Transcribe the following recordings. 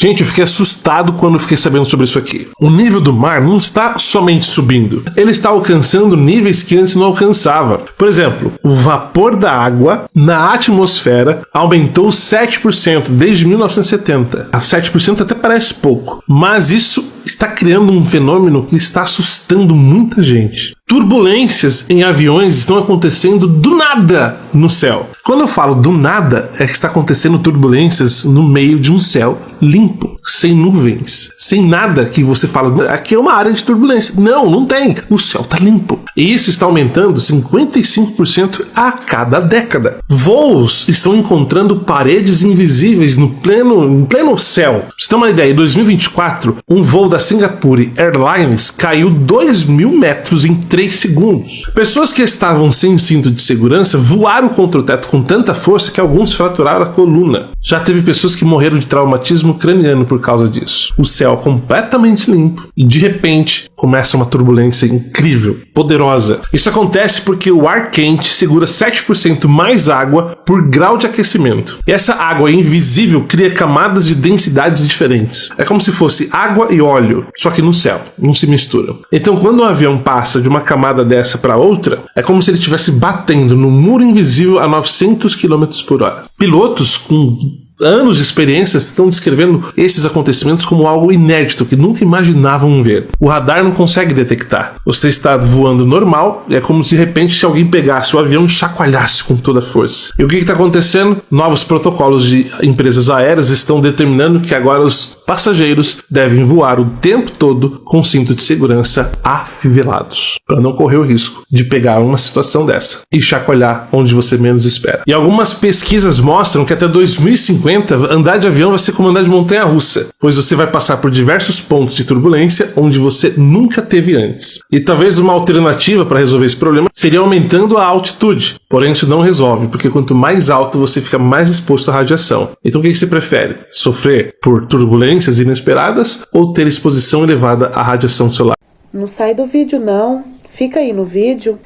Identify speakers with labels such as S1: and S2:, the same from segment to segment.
S1: Gente, eu fiquei assustado quando fiquei sabendo sobre isso aqui. O nível do mar não está somente subindo, ele está alcançando níveis que antes não alcançava. Por exemplo, o vapor da água na atmosfera aumentou 7% desde 1970. A 7% até parece pouco, mas isso está criando um fenômeno que está assustando muita gente. Turbulências em aviões estão acontecendo do nada no céu. Quando eu falo do nada, é que está acontecendo turbulências no meio de um céu limpo, sem nuvens, sem nada que você fala, aqui é uma área de turbulência. Não, não tem. O céu está limpo. E isso está aumentando 55% a cada década. Voos estão encontrando paredes invisíveis no pleno céu. Pra você ter uma ideia, em 2024, um voo da Singapore Airlines caiu 2.000 metros em 3 segundos. Pessoas que estavam sem cinto de segurança voaram contra o teto com tanta força que alguns fraturaram a coluna. Já teve pessoas que morreram de traumatismo craniano por causa disso. O céu completamente limpo e de repente começa uma turbulência incrível, poderosa. Isso acontece porque o ar quente segura 7% mais água por grau de aquecimento. E essa água invisível cria camadas de densidades diferentes. É como se fosse água e óleo, só que no céu, não se misturam. Então quando um avião passa de uma camada dessa para outra, é como se ele estivesse batendo no muro invisível a 900 km por hora. Pilotos com anos de experiência estão descrevendo esses acontecimentos como algo inédito que nunca imaginavam ver. O radar não consegue detectar. Você está voando normal e é como se de repente se alguém pegasse o avião e chacoalhasse com toda a força. E o que está acontecendo? Novos protocolos de empresas aéreas estão determinando que agora os passageiros devem voar o tempo todo com cinto de segurança afivelados, para não correr o risco de pegar uma situação dessa e chacoalhar onde você menos espera. E algumas pesquisas mostram que até 2050 andar de avião vai ser como andar de montanha-russa, pois você vai passar por diversos pontos de turbulência onde você nunca teve antes. E talvez uma alternativa para resolver esse problema seria aumentando a altitude. Porém, isso não resolve, porque quanto mais alto você fica mais exposto à radiação. Então o que você prefere? Sofrer por turbulências inesperadas ou ter exposição elevada à radiação solar?
S2: Não sai do vídeo não, fica aí no vídeo,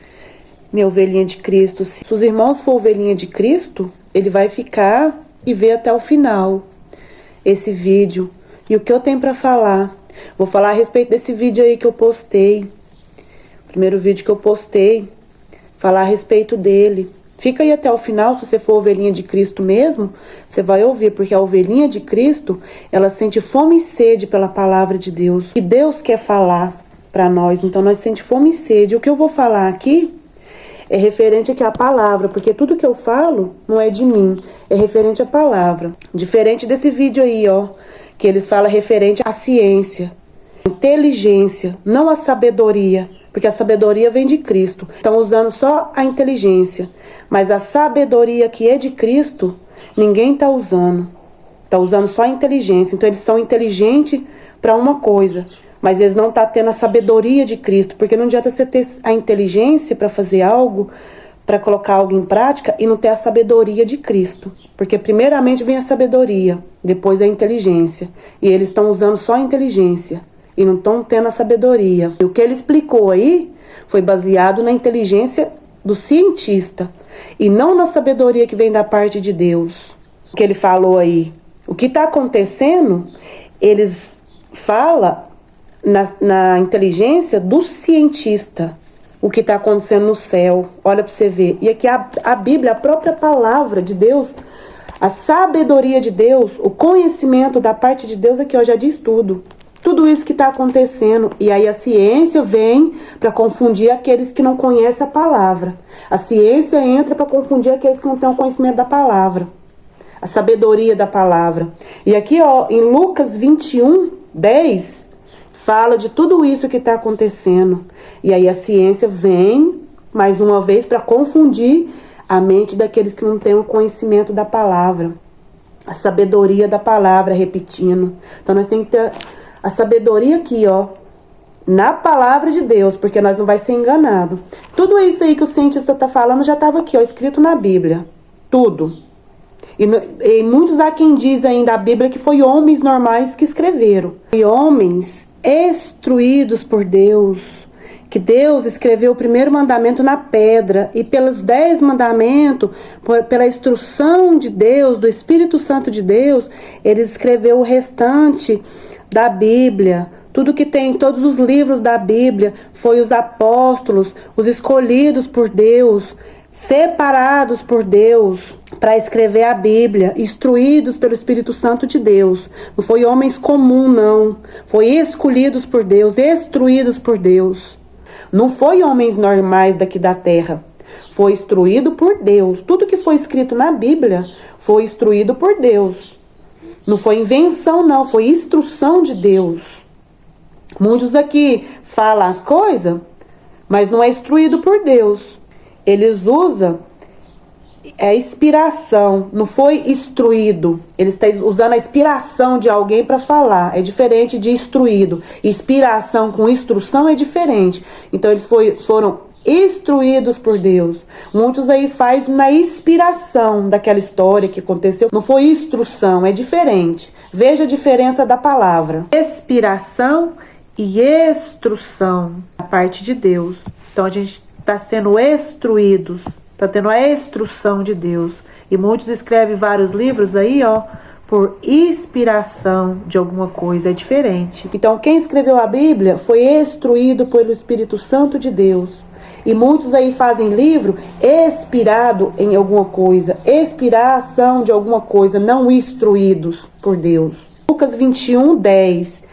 S2: minha ovelhinha de Cristo. Se os irmãos for ovelhinha de Cristo, ele vai ficar e ver até o final esse vídeo e o que eu tenho para falar. Vou falar a respeito desse vídeo aí que eu postei, o primeiro vídeo que eu postei, falar a respeito dele. Fica aí até o final, se você for ovelhinha de Cristo mesmo, você vai ouvir, porque a ovelhinha de Cristo, ela sente fome e sede pela palavra de Deus, e Deus quer falar para nós, então nós sentimos fome e sede. O que eu vou falar aqui é referente aqui à palavra, porque tudo que eu falo não é de mim, é referente à palavra. Diferente desse vídeo aí, ó, que eles falam referente à ciência, inteligência, não à sabedoria, porque a sabedoria vem de Cristo. Estão usando só a inteligência, mas a sabedoria que é de Cristo, ninguém está usando. Está usando só a inteligência. Então eles são inteligentes para uma coisa, mas eles não estão tendo a sabedoria de Cristo, porque não adianta você ter a inteligência para fazer algo, para colocar algo em prática e não ter a sabedoria de Cristo. Porque primeiramente vem a sabedoria, depois a inteligência. E eles estão usando só a inteligência e não estão tendo a sabedoria. E o que ele explicou aí foi baseado na inteligência do cientista e não na sabedoria que vem da parte de Deus. O que ele falou aí, o que está acontecendo, eles falam na inteligência do cientista, o que está acontecendo no céu. Olha para você ver. E aqui a Bíblia, a própria palavra de Deus, a sabedoria de Deus, o conhecimento da parte de Deus aqui, ó, já diz tudo. Tudo isso que está acontecendo. E aí a ciência vem para confundir aqueles que não conhecem a palavra. A ciência entra para confundir aqueles que não têm o conhecimento da palavra, a sabedoria da palavra. E aqui, ó, em Lucas 21:10, fala de tudo isso que está acontecendo. E aí a ciência vem, mais uma vez, para confundir a mente daqueles que não têm o conhecimento da palavra. A sabedoria da palavra, repetindo. Então nós temos que ter a sabedoria aqui, ó, na palavra de Deus, porque nós não vai ser enganado. Tudo isso aí que o cientista está falando já estava aqui, ó, escrito na Bíblia. Tudo. E muitos há quem diz ainda a Bíblia que foi homens normais que escreveram. E homens instruídos por Deus, que Deus escreveu o primeiro mandamento na pedra e pelos 10 mandamentos, pela instrução de Deus, do Espírito Santo de Deus, ele escreveu o restante da Bíblia. Tudo que tem em todos os livros da Bíblia foi os apóstolos, os escolhidos por Deus, separados por Deus para escrever a Bíblia, instruídos pelo Espírito Santo de Deus. Não foi homens comuns, não. Foi escolhidos por Deus, instruídos por Deus. Não foi homens normais daqui da terra. Foi instruído por Deus. Tudo que foi escrito na Bíblia foi instruído por Deus. Não foi invenção, não. Foi instrução de Deus. Muitos aqui falam as coisas, mas não é instruído por Deus. Eles usam inspiração, não foi instruído. Eles estão usando a inspiração de alguém para falar. É diferente de instruído. Inspiração com instrução é diferente. Então eles foram instruídos por Deus. Muitos aí fazem na inspiração daquela história que aconteceu. Não foi instrução, é diferente. Veja a diferença da palavra. Inspiração e instrução da parte de Deus. Então a gente está sendo instruídos, está tendo a instrução de Deus. E muitos escrevem vários livros aí, ó, por inspiração de alguma coisa, é diferente. Então quem escreveu a Bíblia foi instruído pelo Espírito Santo de Deus. E muitos aí fazem livro inspirado em alguma coisa, inspiração de alguma coisa, não instruídos por Deus. Lucas 21:10.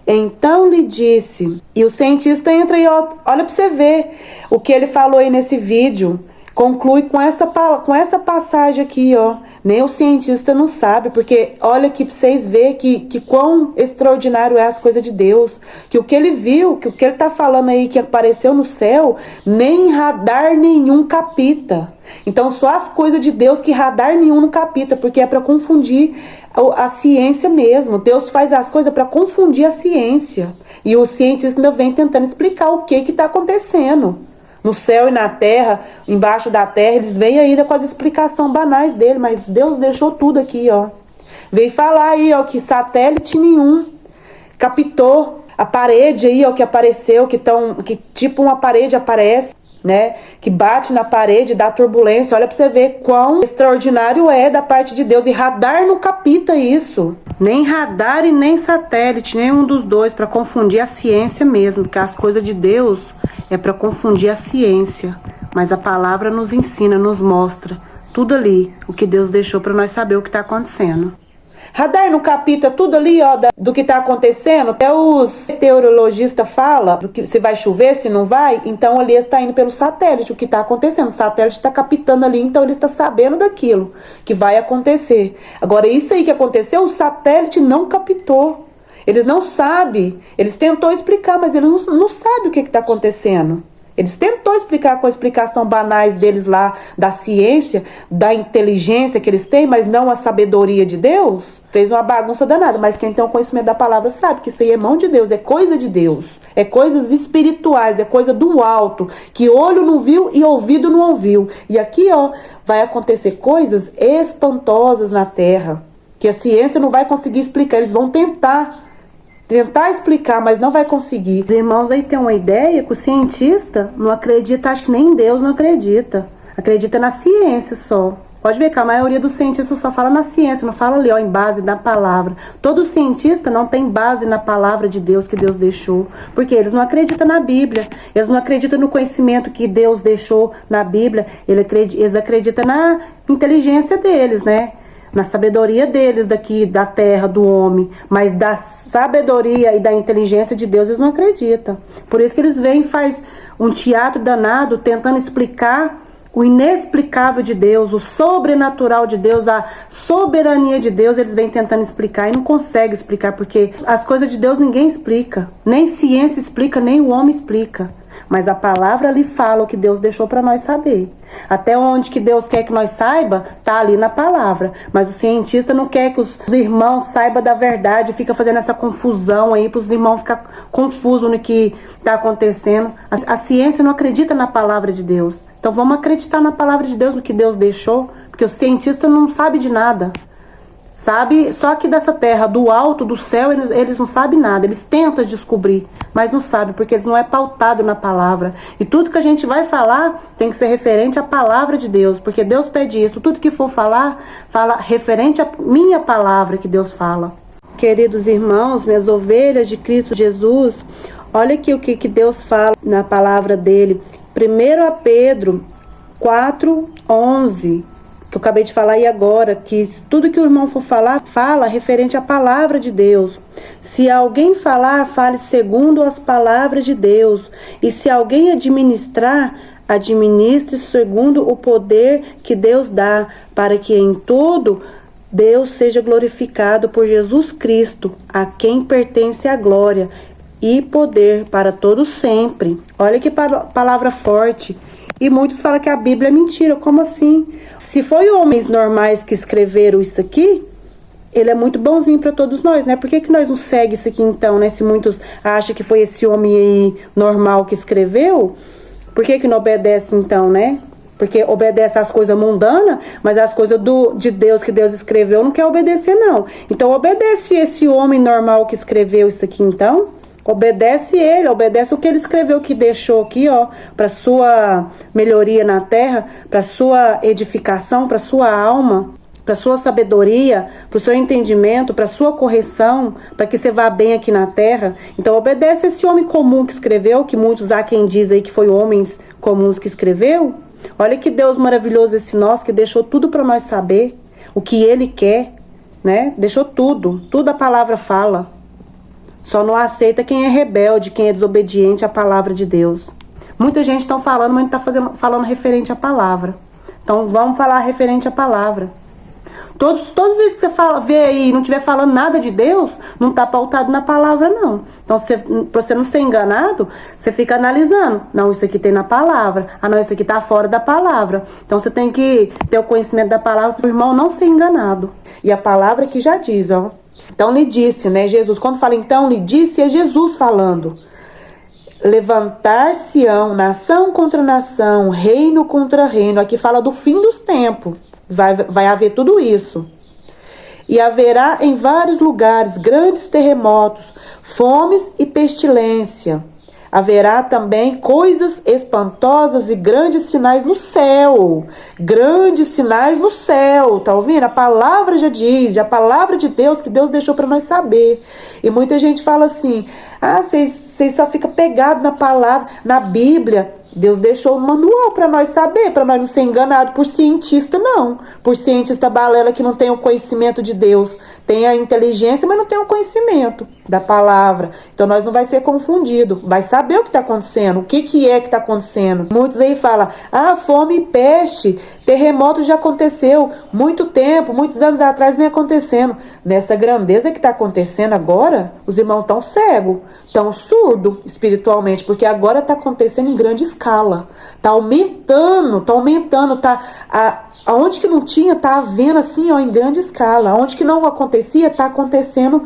S2: Então lhe disse, e o cientista entra e olha para você ver o que ele falou aí nesse vídeo. Conclui com essa passagem aqui, ó. Nem o cientista não sabe, porque olha aqui para vocês verem que quão extraordinário é as coisas de Deus. Que o que ele viu, que o que ele tá falando aí que apareceu no céu, nem radar nenhum capta. Então só as coisas de Deus que radar nenhum não capta, porque é para confundir a ciência mesmo. Deus faz as coisas para confundir a ciência. E o cientista ainda vem tentando explicar o que está acontecendo. No céu e na terra, embaixo da terra, eles vêm ainda com as explicações banais dele, mas Deus deixou tudo aqui, ó. Veio falar aí, ó, que satélite nenhum captou a parede aí, ó, que apareceu, que tipo uma parede aparece, né, que bate na parede, dá turbulência. Olha pra você ver quão extraordinário é da parte de Deus. E radar não capta isso. Nem radar e nem satélite, nenhum dos dois, para confundir a ciência mesmo, porque as coisas de Deus é para confundir a ciência. Mas a palavra nos ensina, nos mostra tudo ali, o que Deus deixou para nós saber o que está acontecendo. Radar não capta tudo ali, ó, do que está acontecendo. Até os meteorologistas falam do que se vai chover, se não vai. Então ali está indo pelo satélite o que está acontecendo. O satélite está captando ali, então ele está sabendo daquilo que vai acontecer. Agora isso aí que aconteceu, o satélite não captou. Eles não sabem. Eles tentou explicar, mas eles não sabem o que está acontecendo. Eles tentou explicar com a explicação banais deles lá, da ciência, da inteligência que eles têm, mas não a sabedoria de Deus. Fez uma bagunça danada, mas quem tem o conhecimento da palavra sabe que isso aí é mão de Deus, é coisa de Deus. É coisas espirituais, é coisa do alto, que olho não viu e ouvido não ouviu. E aqui, ó, vai acontecer coisas espantosas na Terra, que a ciência não vai conseguir explicar. Eles vão tentar explicar, mas não vai conseguir. Os irmãos aí têm uma ideia que o cientista não acredita, acho que nem em Deus não acredita. Acredita na ciência só. Pode ver que a maioria dos cientistas só fala na ciência, não fala ali, ó, em base da palavra. Todo cientista não tem base na palavra de Deus que Deus deixou, porque eles não acreditam na Bíblia, eles não acreditam no conhecimento que Deus deixou na Bíblia, eles acreditam na inteligência deles, né? Na sabedoria deles daqui da terra, do homem, mas da sabedoria e da inteligência de Deus eles não acreditam. Por isso que eles vêm e fazem um teatro danado tentando explicar o inexplicável de Deus, o sobrenatural de Deus, a soberania de Deus. Eles vêm tentando explicar e não conseguem explicar, porque as coisas de Deus ninguém explica, nem ciência explica, nem o homem explica. Mas a palavra ali fala o que Deus deixou para nós saber. Até onde que Deus quer que nós saiba, tá ali na palavra. Mas o cientista não quer que os irmãos saibam da verdade, fica fazendo essa confusão aí, para os irmãos ficar confusos no que está acontecendo. A ciência não acredita na palavra de Deus. Então vamos acreditar na palavra de Deus, no que Deus deixou, porque o cientista não sabe de nada. Sabe, só que dessa terra, do alto, do céu, eles não sabem nada. Eles tentam descobrir, mas não sabem, porque eles não é pautado na palavra. E tudo que a gente vai falar tem que ser referente à palavra de Deus, porque Deus pede isso. Tudo que for falar, fala referente à minha palavra que Deus fala. Queridos irmãos, minhas ovelhas de Cristo Jesus, olha aqui o que Deus fala na palavra dele. 1 Pedro 4:11. Que eu acabei de falar aí agora, que tudo que o irmão for falar, fala referente à palavra de Deus. Se alguém falar, fale segundo as palavras de Deus. E se alguém administrar, administre segundo o poder que Deus dá, para que em tudo Deus seja glorificado por Jesus Cristo, a quem pertence a glória e poder para todos sempre. Olha que palavra forte. E muitos falam que a Bíblia é mentira. Como assim? Se foi homens normais que escreveram isso aqui, ele é muito bonzinho para todos nós, né? Por que nós não seguimos isso aqui então, né? Se muitos acham que foi esse homem aí normal que escreveu, por que não obedece então, né? Porque obedece às coisas mundanas, mas as coisas de Deus que Deus escreveu não quer obedecer não. Então obedece esse homem normal que escreveu isso aqui então. Obedece ele, obedece o que ele escreveu, que deixou aqui, ó, para sua melhoria na terra, para sua edificação, para sua alma, para sua sabedoria, para o seu entendimento, para sua correção, para que você vá bem aqui na terra. Então obedece esse homem comum que escreveu, que muitos há quem diz aí que foi homens comuns que escreveu. Olha que Deus maravilhoso esse nosso, que deixou tudo para nós saber, o que ele quer, né? Deixou tudo a palavra fala. Só não aceita quem é rebelde, quem é desobediente à palavra de Deus. Muita gente está falando, mas não está falando referente à palavra. Então vamos falar referente à palavra. Todos os vezes que você vê aí e não estiver falando nada de Deus, não está pautado na palavra não. Então para você não ser enganado, você fica analisando. Não, isso aqui tem na palavra. Ah não, isso aqui está fora da palavra. Então você tem que ter o conhecimento da palavra para o irmão não ser enganado. E a palavra que já diz, ó. Então lhe disse, né, Jesus, quando fala então lhe disse, é Jesus falando. Levantar-se-ão nação contra nação, reino contra reino. Aqui fala do fim dos tempos. Vai haver tudo isso. E haverá em vários lugares grandes terremotos, fomes e pestilência. Haverá também coisas espantosas e grandes sinais no céu. Grandes sinais no céu. Tá ouvindo? A palavra já diz, a palavra de Deus que Deus deixou para nós saber. E muita gente fala assim, vocês só ficam pegados na palavra, na Bíblia. Deus deixou um manual para nós saber, para nós não ser enganados por cientista, não. Por cientista balela que não tem o conhecimento de Deus. Tem a inteligência, mas não tem o conhecimento da palavra. Então nós não vai ser confundido. Vai saber o que está acontecendo, o que é que está acontecendo. Muitos aí falam, fome e peste, terremoto já aconteceu muito tempo, muitos anos atrás vem acontecendo. Nessa grandeza que está acontecendo agora, os irmãos estão cegos, estão surdos espiritualmente, porque agora está acontecendo em grande escala. Está aumentando, aonde que não tinha, está havendo assim, ó, em grande escala. Aonde que não acontecia, está acontecendo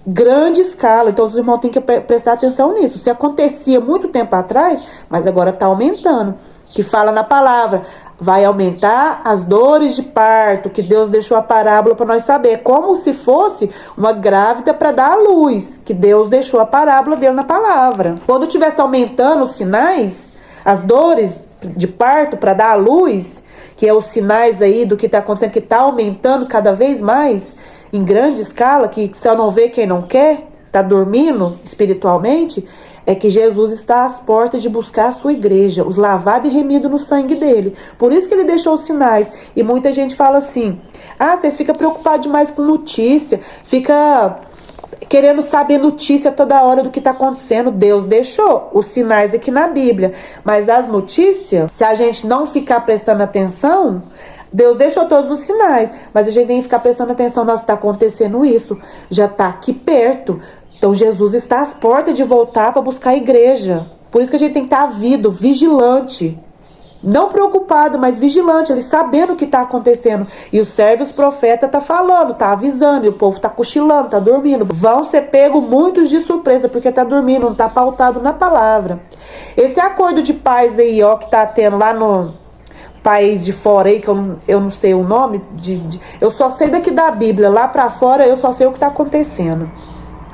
S2: grande escala. Então os irmãos têm que prestar atenção nisso. Se acontecia muito tempo atrás, mas agora está aumentando. Que fala na palavra, vai aumentar as dores de parto, que Deus deixou a parábola para nós saber, como se fosse uma grávida para dar à luz, que Deus deixou a parábola dele na palavra. Quando tivesse aumentando os sinais, as dores de parto para dar à luz, que é os sinais aí do que está acontecendo, que está aumentando cada vez mais, em grande escala, que só não vê quem não quer, está dormindo espiritualmente, é que Jesus está às portas de buscar a sua igreja, os lavados e remidos no sangue dele. Por isso que ele deixou os sinais. E muita gente fala assim, vocês ficam preocupados demais com notícia, fica querendo saber notícia toda hora do que está acontecendo. Deus deixou os sinais aqui na Bíblia, mas as notícias, se a gente não ficar prestando atenção, Deus deixou todos os sinais, mas a gente tem que ficar prestando atenção. Nossa, está acontecendo isso, já está aqui perto. Então Jesus está às portas de voltar para buscar a igreja. Por isso que a gente tem que estar ávido, vigilante. Não preocupado, mas vigilante, ele sabendo o que está acontecendo. E os servos profetas estão falando, está avisando, e o povo está cochilando, está dormindo. Vão ser pegos muitos de surpresa, porque está dormindo, não está pautado na palavra. Esse acordo de paz aí, ó, que está tendo lá país de fora aí, que eu não sei o nome, eu só sei daqui da Bíblia, lá pra fora eu só sei o que tá acontecendo.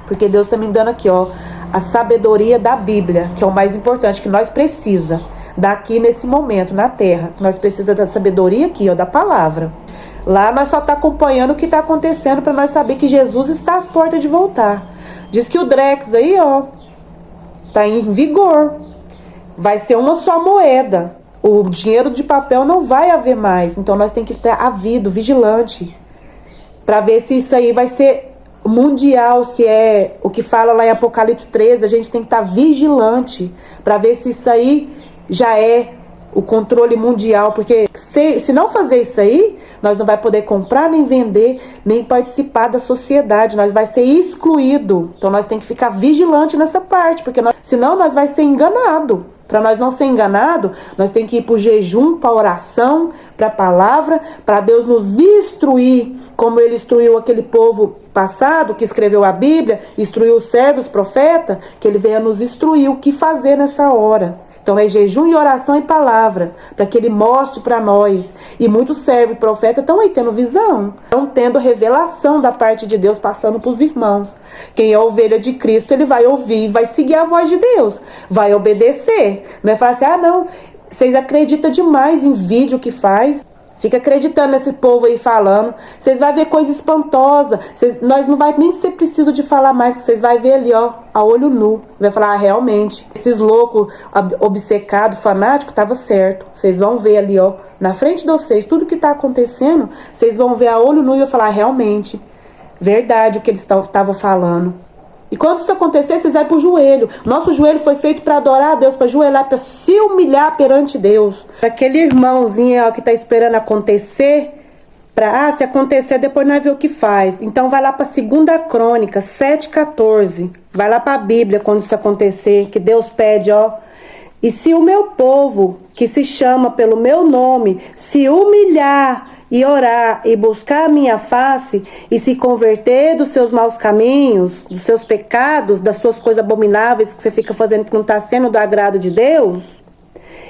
S2: Porque Deus tá me dando aqui, ó, a sabedoria da Bíblia, que é o mais importante, que nós precisa daqui nesse momento, na Terra. Nós precisamos da sabedoria aqui, ó, da palavra. Lá nós só tá acompanhando o que tá acontecendo para nós saber que Jesus está às portas de voltar. Diz que o Drex aí, ó, tá em vigor. Vai ser uma só moeda. O dinheiro de papel não vai haver mais. Então nós temos que estar ávido, vigilante, para ver se isso aí vai ser mundial, se é o que fala lá em Apocalipse 13. A gente tem que estar vigilante para ver se isso aí já é o controle mundial, porque se não fazer isso aí, nós não vai poder comprar, nem vender, nem participar da sociedade, nós vai ser excluído. Então nós tem que ficar vigilante nessa parte, porque senão nós vai ser enganado. Para nós não ser enganado, nós tem que ir para o jejum, para a oração, para a palavra, para Deus nos instruir, como Ele instruiu aquele povo passado, que escreveu a Bíblia, instruiu os servos, os profetas, que Ele venha nos instruir o que fazer nessa hora. Então é jejum e oração e palavra, para que Ele mostre para nós. E muitos servos e profetas estão aí tendo visão, estão tendo revelação da parte de Deus, passando para os irmãos. Quem é a ovelha de Cristo, ele vai ouvir, vai seguir a voz de Deus, vai obedecer. Não é falar assim, não, vocês acreditam demais em vídeo que faz. Fica acreditando nesse povo aí falando. Vocês vão ver coisa espantosa. Nós não vai nem ser preciso de falar mais, que vocês vão ver ali, ó, a olho nu. Vai falar, realmente, esses loucos obcecados, fanáticos, tava certo. Vocês vão ver ali, ó, na frente de vocês, tudo que tá acontecendo, vocês vão ver a olho nu e vai falar, realmente, verdade o que eles estavam falando. E quando isso acontecer, vocês vão pro joelho. Nosso joelho foi feito para adorar a Deus, para ajoelhar, para se humilhar perante Deus. Aquele irmãozinho, ó, que tá esperando acontecer, se acontecer, depois nós vemos o que faz. Então vai lá para 2 Crônicas 7:14. Vai lá para a Bíblia quando isso acontecer, que Deus pede, ó. E se o meu povo, que se chama pelo meu nome, se humilhar e orar e buscar a minha face e se converter dos seus maus caminhos, dos seus pecados, das suas coisas abomináveis que você fica fazendo que não está sendo do agrado de Deus,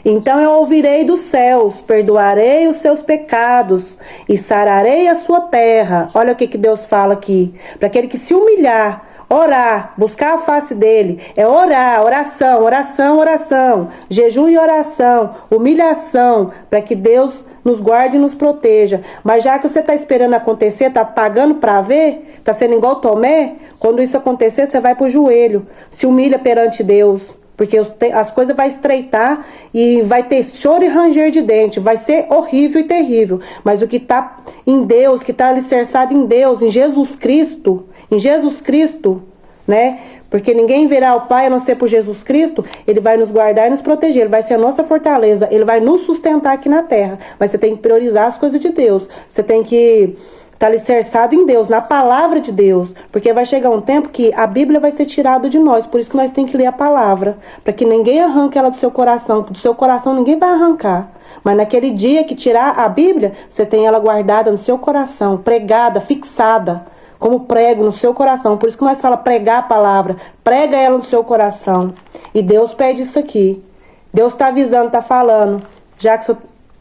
S2: então eu ouvirei dos céus, perdoarei os seus pecados e sararei a sua terra. Olha o que Deus fala aqui. Para aquele que se humilhar, orar, buscar a face dele, é orar, oração, oração, oração, jejum e oração, humilhação, para que Deus nos guarde e nos proteja. Mas já que você está esperando acontecer, está pagando para ver, está sendo igual Tomé, quando isso acontecer, você vai para o joelho, se humilha perante Deus, porque as coisas vão estreitar e vai ter choro e ranger de dente, vai ser horrível e terrível. Mas o que está em Deus, que está alicerçado em Deus, em Jesus Cristo, né? Porque ninguém verá ao Pai a não ser por Jesus Cristo. Ele vai nos guardar e nos proteger, Ele vai ser a nossa fortaleza, Ele vai nos sustentar aqui na terra. Mas você tem que priorizar as coisas de Deus, você tem que estar alicerçado em Deus, na palavra de Deus, porque vai chegar um tempo que a Bíblia vai ser tirada de nós. Por isso que nós temos que ler a palavra, para que ninguém arranque ela do seu coração, que do seu coração ninguém vai arrancar. Mas naquele dia que tirar a Bíblia, você tem ela guardada no seu coração, pregada, fixada, como prego no seu coração. Por isso que nós falamos pregar a palavra, prega ela no seu coração. E Deus pede isso aqui. Deus está avisando, está falando. Já que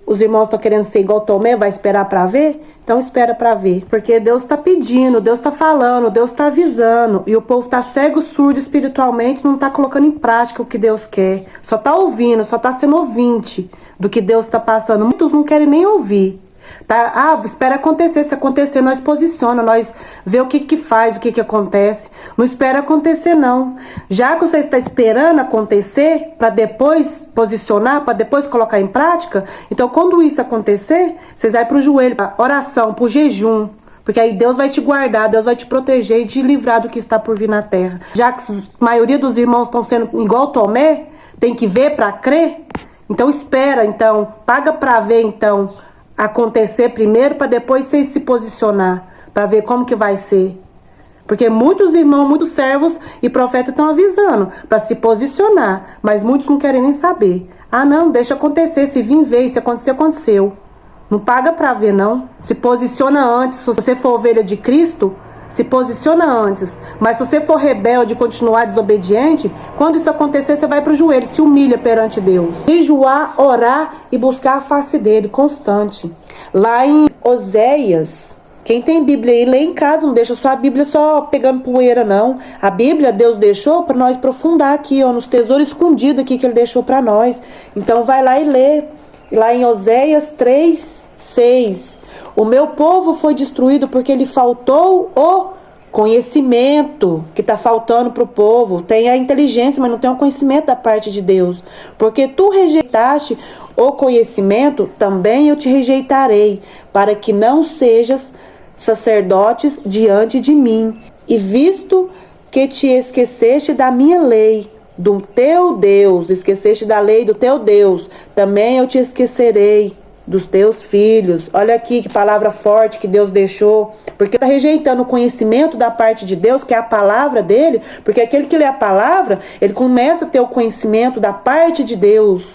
S2: os irmãos estão querendo ser igual Tomé, vai esperar para ver? Então espera para ver. Porque Deus está pedindo, Deus está falando, Deus está avisando. E o povo está cego, surdo espiritualmente, não está colocando em prática o que Deus quer. Só está ouvindo, só está sendo ouvinte do que Deus está passando. Muitos não querem nem ouvir. Tá? Espera acontecer. Se acontecer, nós posiciona, nós vê o que faz, o que acontece. Não espera acontecer, não. Já que você está esperando acontecer para depois posicionar, para depois colocar em prática, então quando isso acontecer, vocês vão para o joelho, para oração, para o jejum. Porque aí Deus vai te guardar, Deus vai te proteger e te livrar do que está por vir na terra. Já que a maioria dos irmãos estão sendo igual Tomé, tem que ver para crer, então espera, então, paga para ver, então, acontecer primeiro, para depois você se posicionar, para ver como que vai ser. Porque muitos irmãos, muitos servos e profetas estão avisando para se posicionar, mas muitos não querem nem saber. Não, deixa acontecer, se vir ver, se acontecer, aconteceu. Não paga para ver, não. Se posiciona antes. Se você for ovelha de Cristo, Se posiciona antes. Mas se você for rebelde e continuar desobediente, quando isso acontecer, você vai para o joelho, se humilha perante Deus. Jejuar, orar e buscar a face dele, constante. Lá em Oséias, quem tem Bíblia aí, lê em casa, não deixa sua Bíblia só pegando poeira, não. A Bíblia, Deus deixou para nós aprofundar aqui, ó, nos tesouros escondidos aqui que ele deixou para nós. Então vai lá e lê. Lá em Oséias 3:6. O meu povo foi destruído porque lhe faltou o conhecimento, que está faltando para o povo. Tem a inteligência, mas não tem o conhecimento da parte de Deus. Porque tu rejeitaste o conhecimento, também eu te rejeitarei, para que não sejas sacerdotes diante de mim. E visto que te esqueceste da minha lei, do teu Deus, esqueceste da lei do teu Deus, também eu te esquecerei dos teus filhos. Olha aqui que palavra forte que Deus deixou, porque está rejeitando o conhecimento da parte de Deus, que é a palavra dele, porque aquele que lê a palavra, ele começa a ter o conhecimento da parte de Deus.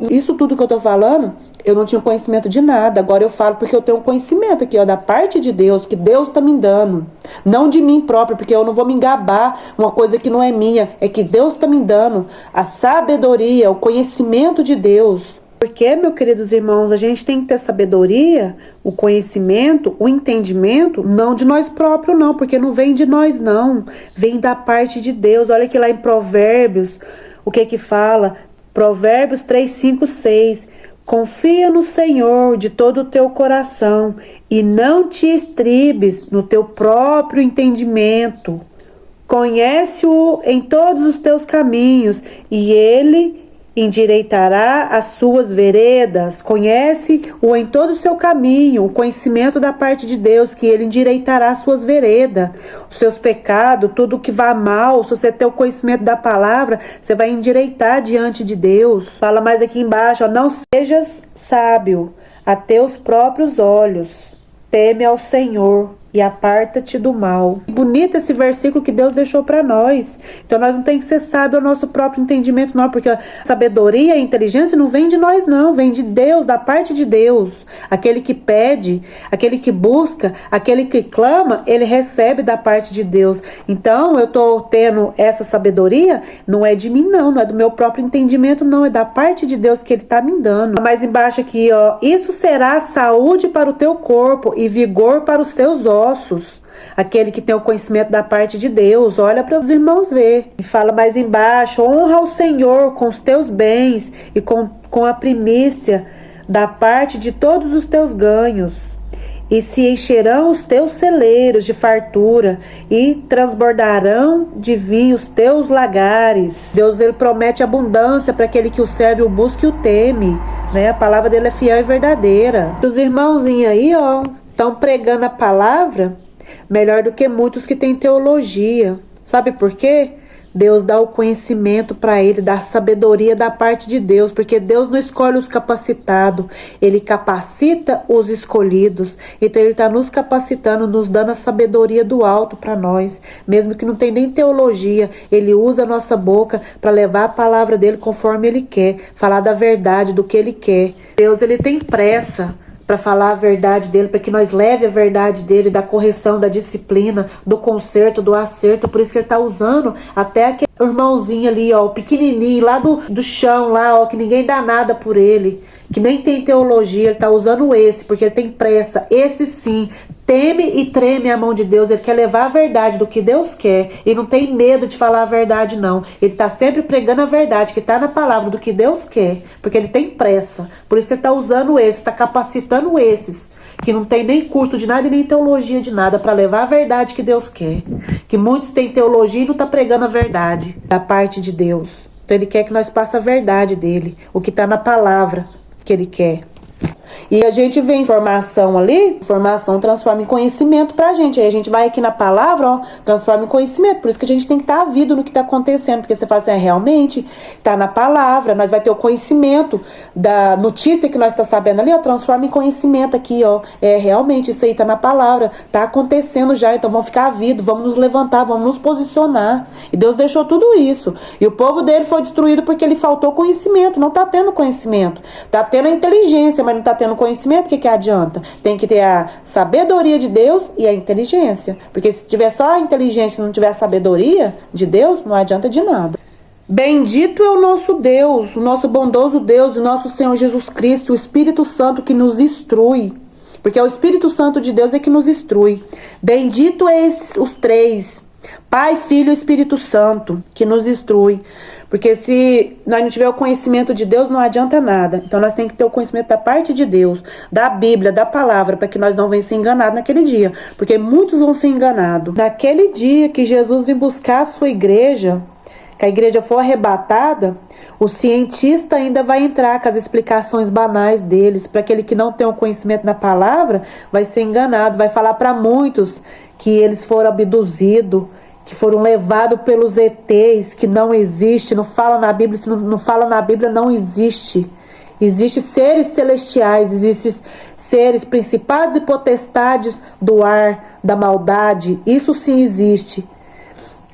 S2: Isso tudo que eu estou falando, eu não tinha conhecimento de nada, agora eu falo porque eu tenho um conhecimento aqui, ó, da parte de Deus, que Deus está me dando, não de mim próprio, porque eu não vou me engabar uma coisa que não é minha, é que Deus está me dando a sabedoria, o conhecimento de Deus. Porque, meus queridos irmãos, a gente tem que ter sabedoria, o conhecimento, o entendimento, não de nós próprios não, porque não vem de nós não, vem da parte de Deus. Olha aqui lá em Provérbios, o que fala? Provérbios 3:5-6. Confia no Senhor de todo o teu coração e não te estribes no teu próprio entendimento. Conhece-o em todos os teus caminhos e ele endireitará as suas veredas. Conhece-o em todo o seu caminho, o conhecimento da parte de Deus, que ele endireitará as suas veredas, os seus pecados, tudo que vá mal. Se você ter o conhecimento da palavra, você vai endireitar diante de Deus. Fala mais aqui embaixo, ó, não sejas sábio a teus próprios olhos, teme ao Senhor e aparta-te do mal. Bonito esse versículo que Deus deixou para nós. Então nós não tem que ser sábio ao nosso próprio entendimento não, porque a sabedoria e a inteligência não vem de nós não, vem de Deus, da parte de Deus. Aquele que pede, aquele que busca, aquele que clama, ele recebe da parte de Deus. Então eu tô tendo essa sabedoria, não é de mim não é do meu próprio entendimento não, é da parte de Deus que ele tá me dando. Mais embaixo aqui, ó, isso será saúde para o teu corpo e vigor para os teus ossos. Aquele que tem o conhecimento da parte de Deus, olha para os irmãos ver. E fala mais embaixo, honra o Senhor com os teus bens e com a primícia da parte de todos os teus ganhos. E se encherão os teus celeiros de fartura e transbordarão de vinho os teus lagares. Deus, ele promete abundância para aquele que o serve, o busca e o teme, né? A palavra dele é fiel e verdadeira. Os irmãozinhos aí, ó, estão pregando a palavra melhor do que muitos que têm teologia. Sabe por quê? Deus dá o conhecimento para ele, dá a sabedoria da parte de Deus, porque Deus não escolhe os capacitados, ele capacita os escolhidos. Então ele está nos capacitando, nos dando a sabedoria do alto para nós, mesmo que não tem nem teologia, ele usa a nossa boca para levar a palavra dele conforme ele quer, falar da verdade, do que ele quer. Deus, ele tem pressa para falar a verdade dele, para que nós leve a verdade dele, da correção, da disciplina, do conserto, do acerto. Por isso que ele está usando até aquele irmãozinho ali, ó, o pequenininho, lá do chão, lá, ó, que ninguém dá nada por ele, que nem tem teologia, ele está usando esse, porque ele tem pressa. Esse sim, teme e treme a mão de Deus, ele quer levar a verdade do que Deus quer, e não tem medo de falar a verdade não, ele está sempre pregando a verdade, que está na palavra do que Deus quer, porque ele tem pressa. Por isso que ele está usando esse, está capacitando esses, que não tem nem curso de nada e nem teologia de nada, para levar a verdade que Deus quer. Que muitos têm teologia e não está pregando a verdade da parte de Deus. Então ele quer que nós passemos a verdade dele, o que está na palavra que ele quer. E a gente vê informação ali, informação transforma em conhecimento pra gente. Aí a gente vai aqui na palavra, ó, transforma em conhecimento. Por isso que a gente tem que estar ávido no que tá acontecendo. Porque você fala assim, realmente, tá na palavra, nós vai ter o conhecimento da notícia que nós tá sabendo ali, ó, transforma em conhecimento aqui, ó. Realmente, isso aí tá na palavra, tá acontecendo já, então vamos ficar ávido, vamos nos levantar, vamos nos posicionar. E Deus deixou tudo isso. E o povo dele foi destruído porque ele faltou conhecimento, não tá tendo conhecimento. Tá tendo a inteligência, mas não tá está tendo conhecimento, o que adianta? Tem que ter a sabedoria de Deus e a inteligência. Porque se tiver só a inteligência e não tiver a sabedoria de Deus, não adianta de nada. Bendito é o nosso Deus, o nosso bondoso Deus, o nosso Senhor Jesus Cristo, o Espírito Santo que nos instrui. Porque é o Espírito Santo de Deus é que nos instrui. Bendito é os três, Pai, Filho e Espírito Santo, que nos instrui. Porque se nós não tiver o conhecimento de Deus, não adianta nada. Então nós temos que ter o conhecimento da parte de Deus, da Bíblia, da palavra, para que nós não venhamos ser enganados naquele dia. Porque muitos vão ser enganados. Naquele dia que Jesus vem buscar a sua igreja, que a igreja for arrebatada, o cientista ainda vai entrar com as explicações banais deles. Para aquele que não tem o conhecimento da palavra, vai ser enganado. Vai falar para muitos que eles foram abduzidos, que foram levados pelos ETs, que não existe, não fala na Bíblia, se não fala na Bíblia, não existe. Existem seres celestiais, existem seres principados e potestades do ar, da maldade, isso sim existe.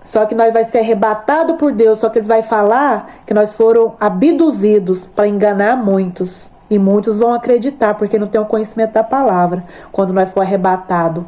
S2: Só que nós vai ser arrebatado por Deus, só que eles vai falar que nós foram abduzidos para enganar muitos. E muitos vão acreditar, porque não tem o conhecimento da palavra, quando nós for arrebatado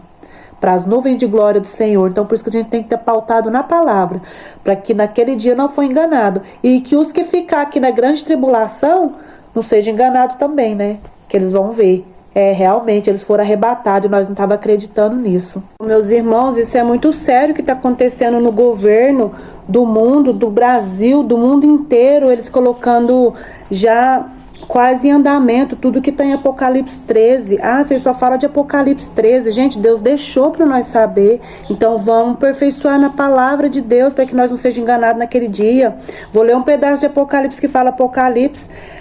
S2: para as nuvens de glória do Senhor. Então por isso que a gente tem que ter pautado na palavra, para que naquele dia não for enganado. E que os que ficar aqui na grande tribulação não sejam enganados também, né? Que eles vão ver. Realmente eles foram arrebatados e nós não estávamos acreditando nisso. Meus irmãos, isso é muito sério que está acontecendo no governo do mundo, do Brasil, do mundo inteiro. Eles colocando já quase em andamento tudo que está em Apocalipse 13. Vocês só falam de Apocalipse 13. Gente, Deus deixou para nós saber. Então vamos aperfeiçoar na palavra de Deus para que nós não sejamos enganados naquele dia. Vou ler um pedaço de Apocalipse que fala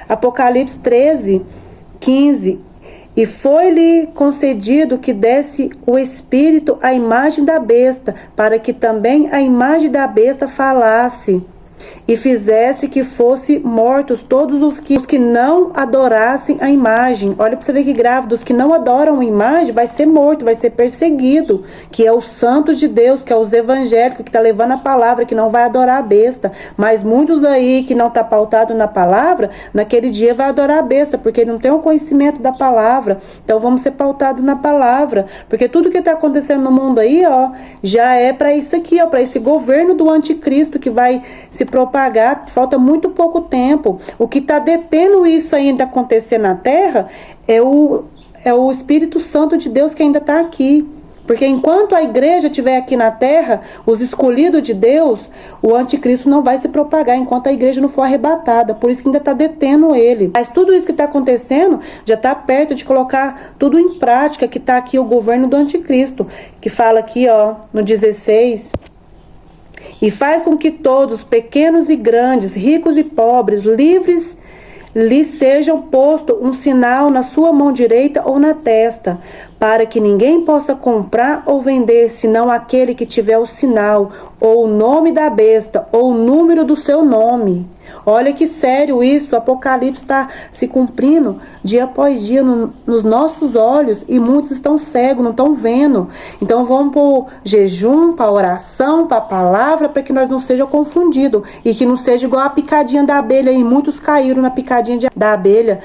S2: Apocalipse 13, 15. E foi-lhe concedido que desse o Espírito à imagem da besta, para que também a imagem da besta falasse, e fizesse que fosse mortos todos os que não adorassem a imagem. Olha para você ver que grave, os que não adoram a imagem vai ser morto, vai ser perseguido, que é o santo de Deus, que é os evangélicos, que está levando a palavra, que não vai adorar a besta. Mas muitos aí que não está pautado na palavra, naquele dia vai adorar a besta, porque não tem o conhecimento da palavra. Então vamos ser pautados na palavra, porque tudo que está acontecendo no mundo aí, já é para isso aqui, para esse governo do anticristo que vai se propagar. Falta muito pouco tempo. O que está detendo isso ainda acontecer na terra é o Espírito Santo de Deus que ainda está aqui. Porque enquanto a igreja estiver aqui na terra, os escolhidos de Deus, o anticristo não vai se propagar enquanto a igreja não for arrebatada. Por isso que ainda está detendo ele. Mas tudo isso que está acontecendo já está perto de colocar tudo em prática, que está aqui o governo do anticristo, que fala aqui no 16... E faz com que todos, pequenos e grandes, ricos e pobres, livres, lhe sejam posto um sinal na sua mão direita ou na testa, para que ninguém possa comprar ou vender, senão aquele que tiver o sinal, ou o nome da besta, ou o número do seu nome. Olha que sério isso, o Apocalipse está se cumprindo dia após dia nos nossos olhos, e muitos estão cegos, não estão vendo. Então vamos para o jejum, para a oração, para a palavra, para que nós não sejamos confundidos, e que não seja igual a picadinha da abelha, e muitos caíram na picadinha da abelha.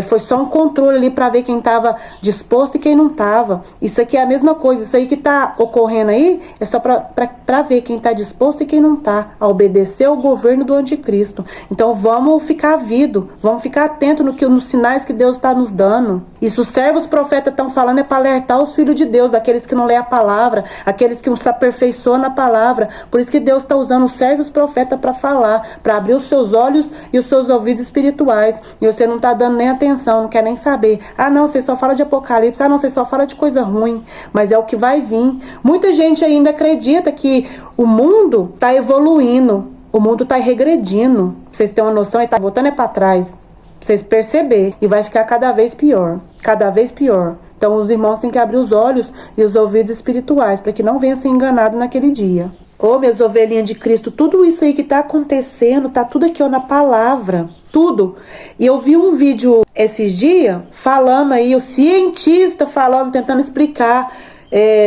S2: Foi só um controle ali para ver quem estava disposto e quem não estava. Isso aqui é a mesma coisa, isso aí que está ocorrendo aí, é só para ver quem está disposto e quem não está, a obedecer ao governo do anticristo. Então vamos ficar vindo, vamos ficar atentos nos sinais que Deus está nos dando. Isso os servos profetas estão falando para alertar os filhos de Deus, aqueles que não lêem a palavra, aqueles que não se aperfeiçoam na palavra. Por isso que Deus está usando os servos profetas para falar, para abrir os seus olhos e os seus ouvidos espirituais. E você não está dando nem atenção, não quer nem saber. Não, você só fala de Apocalipse. Não, você só fala de coisa ruim. Mas é o que vai vir. Muita gente ainda acredita que o mundo está evoluindo. O mundo está regredindo. Vocês têm uma noção, ele está voltando para trás. Pra vocês perceberem. E vai ficar cada vez pior. Cada vez pior. Então os irmãos têm que abrir os olhos e os ouvidos espirituais, para que não venha ser enganado naquele dia. Minhas ovelhinhas de Cristo, tudo isso aí que está acontecendo, está tudo aqui na palavra. Tudo. E eu vi um vídeo esses dias, falando aí, o cientista falando, tentando explicar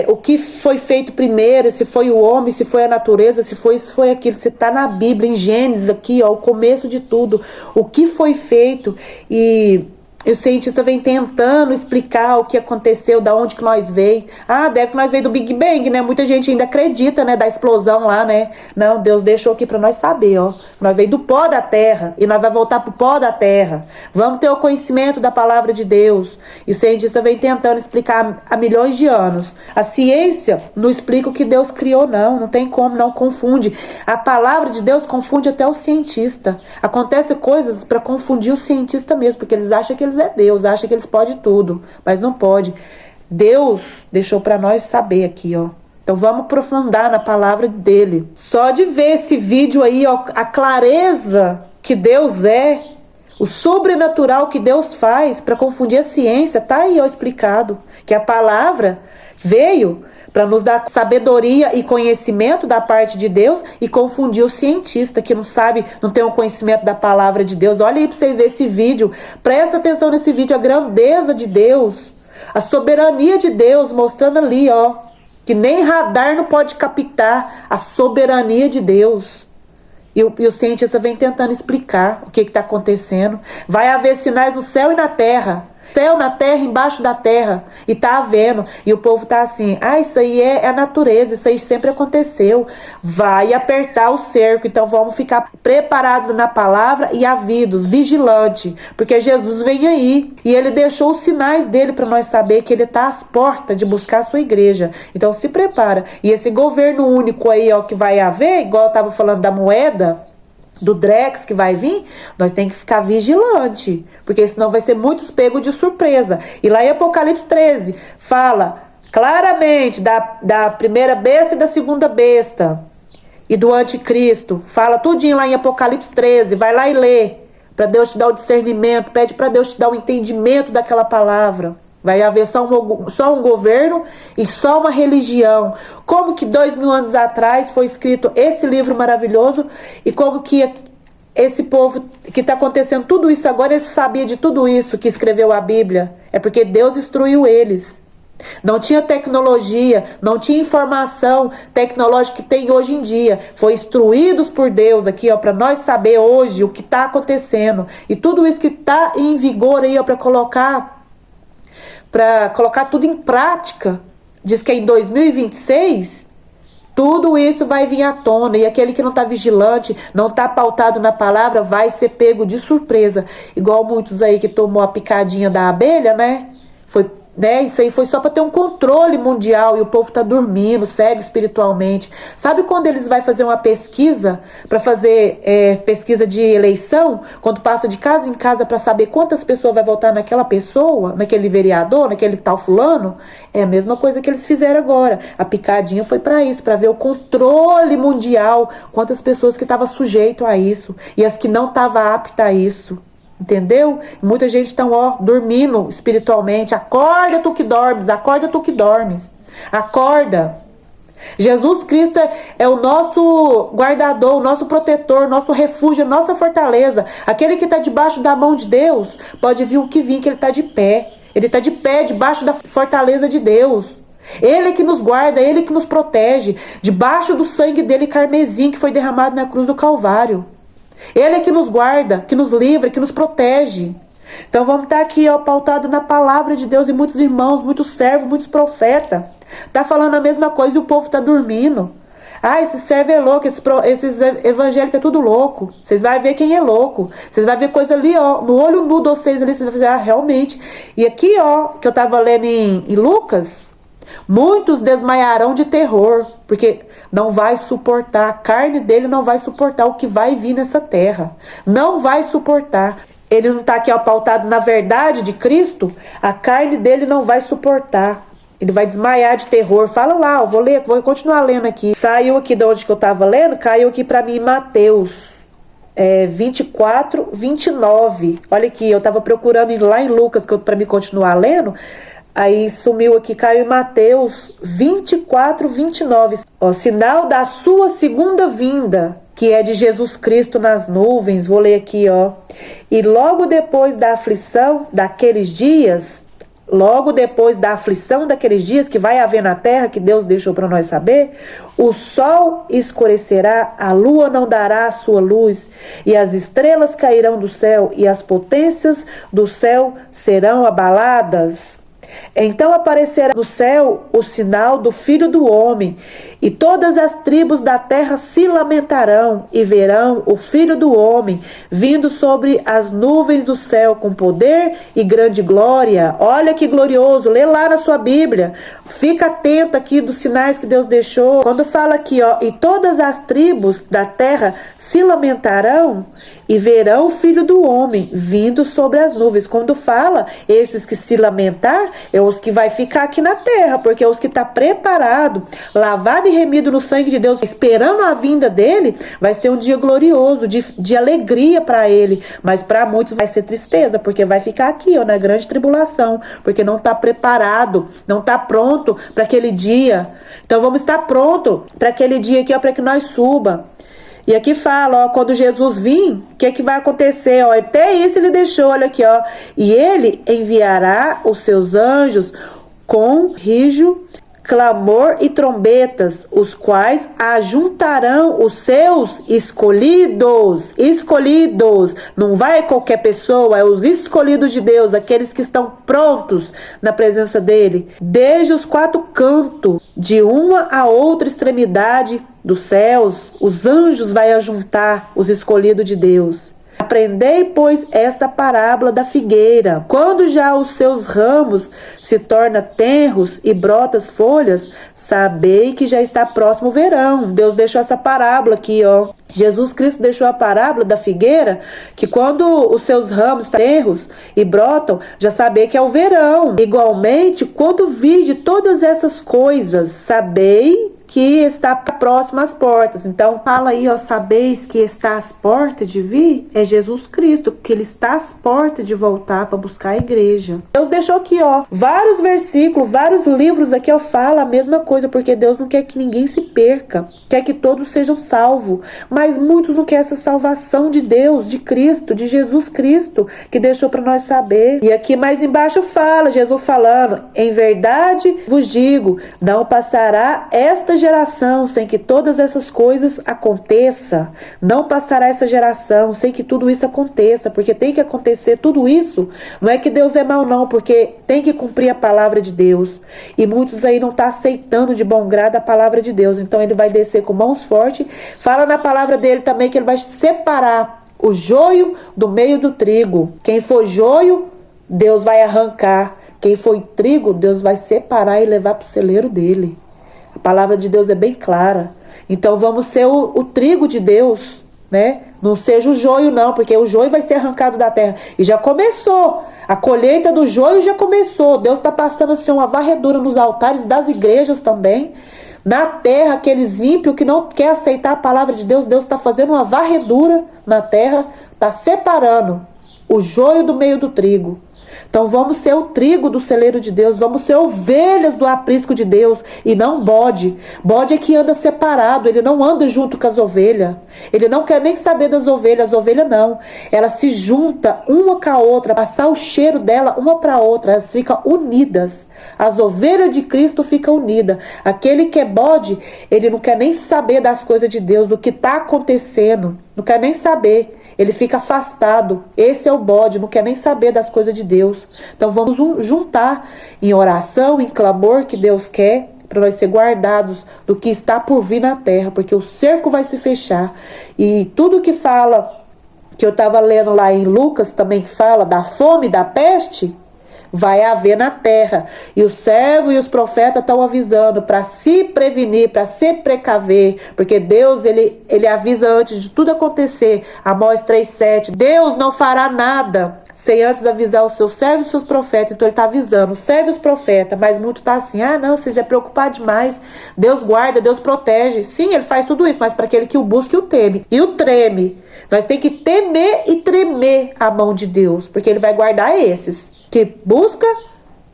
S2: o que foi feito primeiro, se foi o homem, se foi a natureza, se foi isso, foi aquilo. Se está na Bíblia, em Gênesis aqui, o começo de tudo, o que foi feito. E E o cientista vem tentando explicar o que aconteceu, da onde que nós veio. Ah, deve que nós veio do Big Bang, né? Muita gente ainda acredita, né? Da explosão lá, né? Não, Deus deixou aqui para nós saber, ó. Nós veio do pó da terra e nós vai voltar pro pó da terra. Vamos ter o conhecimento da palavra de Deus. E o cientista vem tentando explicar há milhões de anos. A ciência não explica o que Deus criou, não. Não tem como, não confunde. A palavra de Deus confunde até o cientista. Acontece coisas para confundir o cientista mesmo, porque eles acham que eles é Deus, acham que eles podem tudo, mas não pode. Deus deixou para nós saber aqui, ó. Então vamos aprofundar na palavra dele. Só de ver esse vídeo aí, ó, a clareza que Deus é, o sobrenatural que Deus faz para confundir a ciência, tá aí, ó, explicado. Que a palavra veio para nos dar sabedoria e conhecimento da parte de Deus e confundir o cientista que não sabe, não tem o conhecimento da palavra de Deus. Olha aí para vocês verem esse vídeo. Presta atenção nesse vídeo, a grandeza de Deus, a soberania de Deus, mostrando ali, ó, que nem radar não pode captar a soberania de Deus. E o cientista vem tentando explicar o que está acontecendo. Vai haver sinais no céu e na terra. Céu na terra, embaixo da terra. E tá havendo. E o povo tá assim, isso aí é a natureza, isso aí sempre aconteceu. Vai apertar o cerco. Então vamos ficar preparados na palavra e havidos, vigilante. Porque Jesus vem aí. E ele deixou os sinais dele para nós saber que ele tá às portas de buscar a sua igreja. Então se prepara. E esse governo único aí, ó, que vai haver, igual eu tava falando da moeda, do Drex que vai vir, nós temos que ficar vigilante, porque senão vai ser muitos pegos de surpresa. E lá em Apocalipse 13 fala claramente da primeira besta e da segunda besta e do anticristo, fala tudinho lá em Apocalipse 13, vai lá e lê, para Deus te dar o discernimento, pede para Deus te dar o entendimento daquela palavra. Vai haver só um governo e só uma religião. Como que 2000 anos atrás foi escrito esse livro maravilhoso e como que esse povo que está acontecendo tudo isso agora, ele sabia de tudo isso que escreveu a Bíblia. É porque Deus instruiu eles. Não tinha tecnologia, não tinha informação tecnológica que tem hoje em dia. Foi instruídos por Deus aqui, ó, para nós saber hoje o que está acontecendo. E tudo isso que está em vigor aí, ó, para colocar tudo em prática, diz que em 2026, tudo isso vai vir à tona, e aquele que não está vigilante, não está pautado na palavra, vai ser pego de surpresa, igual muitos aí que tomou a picadinha da abelha, né? Isso aí foi só para ter um controle mundial e o povo está dormindo, cego espiritualmente. Sabe quando eles vão fazer uma pesquisa, para fazer pesquisa de eleição, quando passa de casa em casa para saber quantas pessoas vai votar naquela pessoa, naquele vereador, naquele tal fulano? É a mesma coisa que eles fizeram agora. A picadinha foi para isso, para ver o controle mundial, quantas pessoas que estavam sujeitas a isso e as que não estavam aptas a isso. Entendeu? Muita gente está, dormindo espiritualmente. Acorda tu que dormes, acorda tu que dormes. Acorda. Jesus Cristo é o nosso guardador, o nosso protetor, o nosso refúgio, a nossa fortaleza. Aquele que está debaixo da mão de Deus, pode vir o que vir, que ele está de pé. Ele está de pé debaixo da fortaleza de Deus. Ele que nos guarda, ele que nos protege, debaixo do sangue dele carmesim que foi derramado na cruz do Calvário. Ele é que nos guarda, que nos livra, que nos protege. Então vamos estar aqui, ó, pautado na palavra de Deus. E muitos irmãos, muitos servos, muitos profetas tá falando a mesma coisa e o povo tá dormindo. Esse servo é louco, esses evangélicos é tudo louco. Vocês vão ver quem é louco. Vocês vão ver coisa ali, ó, no olho nu de vocês ali, vocês vão dizer, realmente. E aqui, ó, que eu tava lendo em Lucas, muitos desmaiarão de terror, porque não vai suportar, a carne dele não vai suportar o que vai vir nessa terra. Não vai suportar. Ele não está aqui pautado na verdade de Cristo, a carne dele não vai suportar. Ele vai desmaiar de terror. Fala lá, eu vou continuar lendo aqui. Saiu aqui de onde que eu estava lendo, caiu aqui para mim Mateus 24, 29. Olha aqui, eu estava procurando ir lá em Lucas para me continuar lendo. Aí sumiu aqui, caiu em Mateus 24, 29. Ó, sinal da sua segunda vinda, que é de Jesus Cristo nas nuvens. Vou ler aqui, ó. E logo depois da aflição daqueles dias, logo depois da aflição daqueles dias que vai haver na terra, que Deus deixou para nós saber, o sol escurecerá, a lua não dará a sua luz, e as estrelas cairão do céu, e as potências do céu serão abaladas. Então aparecerá no céu o sinal do Filho do Homem, e todas as tribos da terra se lamentarão e verão o Filho do Homem vindo sobre as nuvens do céu com poder e grande glória. Olha que glorioso, lê lá na sua Bíblia. Fica atento aqui dos sinais que Deus deixou. Quando fala aqui, ó, e todas as tribos da terra se lamentarão e verão o Filho do Homem vindo sobre as nuvens. Quando fala esses que se lamentar, é os que vai ficar aqui na terra, porque é os que está preparado, lavado e remido no sangue de Deus, esperando a vinda dele, vai ser um dia glorioso, de alegria para ele. Mas para muitos vai ser tristeza, porque vai ficar aqui, ó, na grande tribulação, porque não está preparado, não está pronto para aquele dia. Então vamos estar pronto para aquele dia aqui, ó, para que nós suba. E aqui fala, ó, quando Jesus vir, o que vai acontecer? Ó, até isso ele deixou, olha aqui, ó. E ele enviará os seus anjos com rijo, clamor e trombetas, os quais ajuntarão os seus escolhidos. Escolhidos. Não vai qualquer pessoa, é os escolhidos de Deus, aqueles que estão prontos na presença dele. Desde os quatro cantos, de uma a outra extremidade dos céus, os anjos vai ajuntar os escolhidos de Deus. Aprendei, pois, esta parábola da figueira. Quando já os seus ramos se tornam tenros e brotas folhas, sabei que já está próximo o verão. Deus deixou essa parábola aqui, ó. Jesus Cristo deixou a parábola da figueira, que quando os seus ramos tenros e brotam, já sabei que é o verão. Igualmente, quando vide todas essas coisas, sabei que está próximo às portas. Então fala aí, ó, sabeis que está às portas de vir? É Jesus Cristo, que ele está às portas de voltar para buscar a igreja. Deus deixou aqui, ó, vários versículos, vários livros aqui, ó, fala a mesma coisa, porque Deus não quer que ninguém se perca, quer que todos sejam salvos, mas muitos não querem essa salvação de Deus, de Cristo, de Jesus Cristo, que deixou para nós saber. E aqui mais embaixo fala, Jesus falando, em verdade vos digo, não passará esta geração sem que todas essas coisas aconteçam. Não passará essa geração sem que tudo isso aconteça, porque tem que acontecer tudo isso. Não é que Deus é mau não, porque tem que cumprir a palavra de Deus. E muitos aí não estão aceitando de bom grado a palavra de Deus. Então ele vai descer com mãos fortes. Fala na palavra dele também que ele vai separar o joio do meio do trigo. Quem for joio, Deus vai arrancar. Quem for trigo, Deus vai separar e levar para o celeiro dele. A palavra de Deus é bem clara. Então vamos ser o trigo de Deus, né? Não seja o joio não, porque o joio vai ser arrancado da terra. E já começou. A colheita do joio já começou. Deus está passando assim uma varredura nos altares das igrejas também. Na terra, aqueles ímpios que não quer aceitar a palavra de Deus, Deus está fazendo uma varredura na terra, está separando o joio do meio do trigo. Então vamos ser o trigo do celeiro de Deus, vamos ser ovelhas do aprisco de Deus e não bode. Bode é que anda separado, ele não anda junto com as ovelhas. Ele não quer nem saber das ovelhas, as ovelhas não. Ela se junta uma com a outra, passar o cheiro dela uma para a outra, elas ficam unidas. As ovelhas de Cristo ficam unidas. Aquele que é bode, ele não quer nem saber das coisas de Deus, do que está acontecendo, não quer nem saber. Ele fica afastado. Esse é o bode, não quer nem saber das coisas de Deus. Então vamos juntar em oração, em clamor que Deus quer, para nós ser guardados do que está por vir na terra, porque o cerco vai se fechar. E tudo que fala, que eu estava lendo lá em Lucas também, que fala da fome, da peste, vai haver na terra. E os servos e os profetas estão avisando para se prevenir, para se precaver, porque Deus, ele avisa antes de tudo acontecer. Amós 3,7. Deus não fará nada sem antes avisar os seus servos e os seus profetas. Então ele está avisando os servos e os profetas, mas muito está assim, não, vocês é preocupar demais. Deus guarda, Deus protege. Sim, ele faz tudo isso, mas para aquele que o busca e o teme. E o treme. Nós temos que temer e tremer a mão de Deus, porque ele vai guardar esses que busca,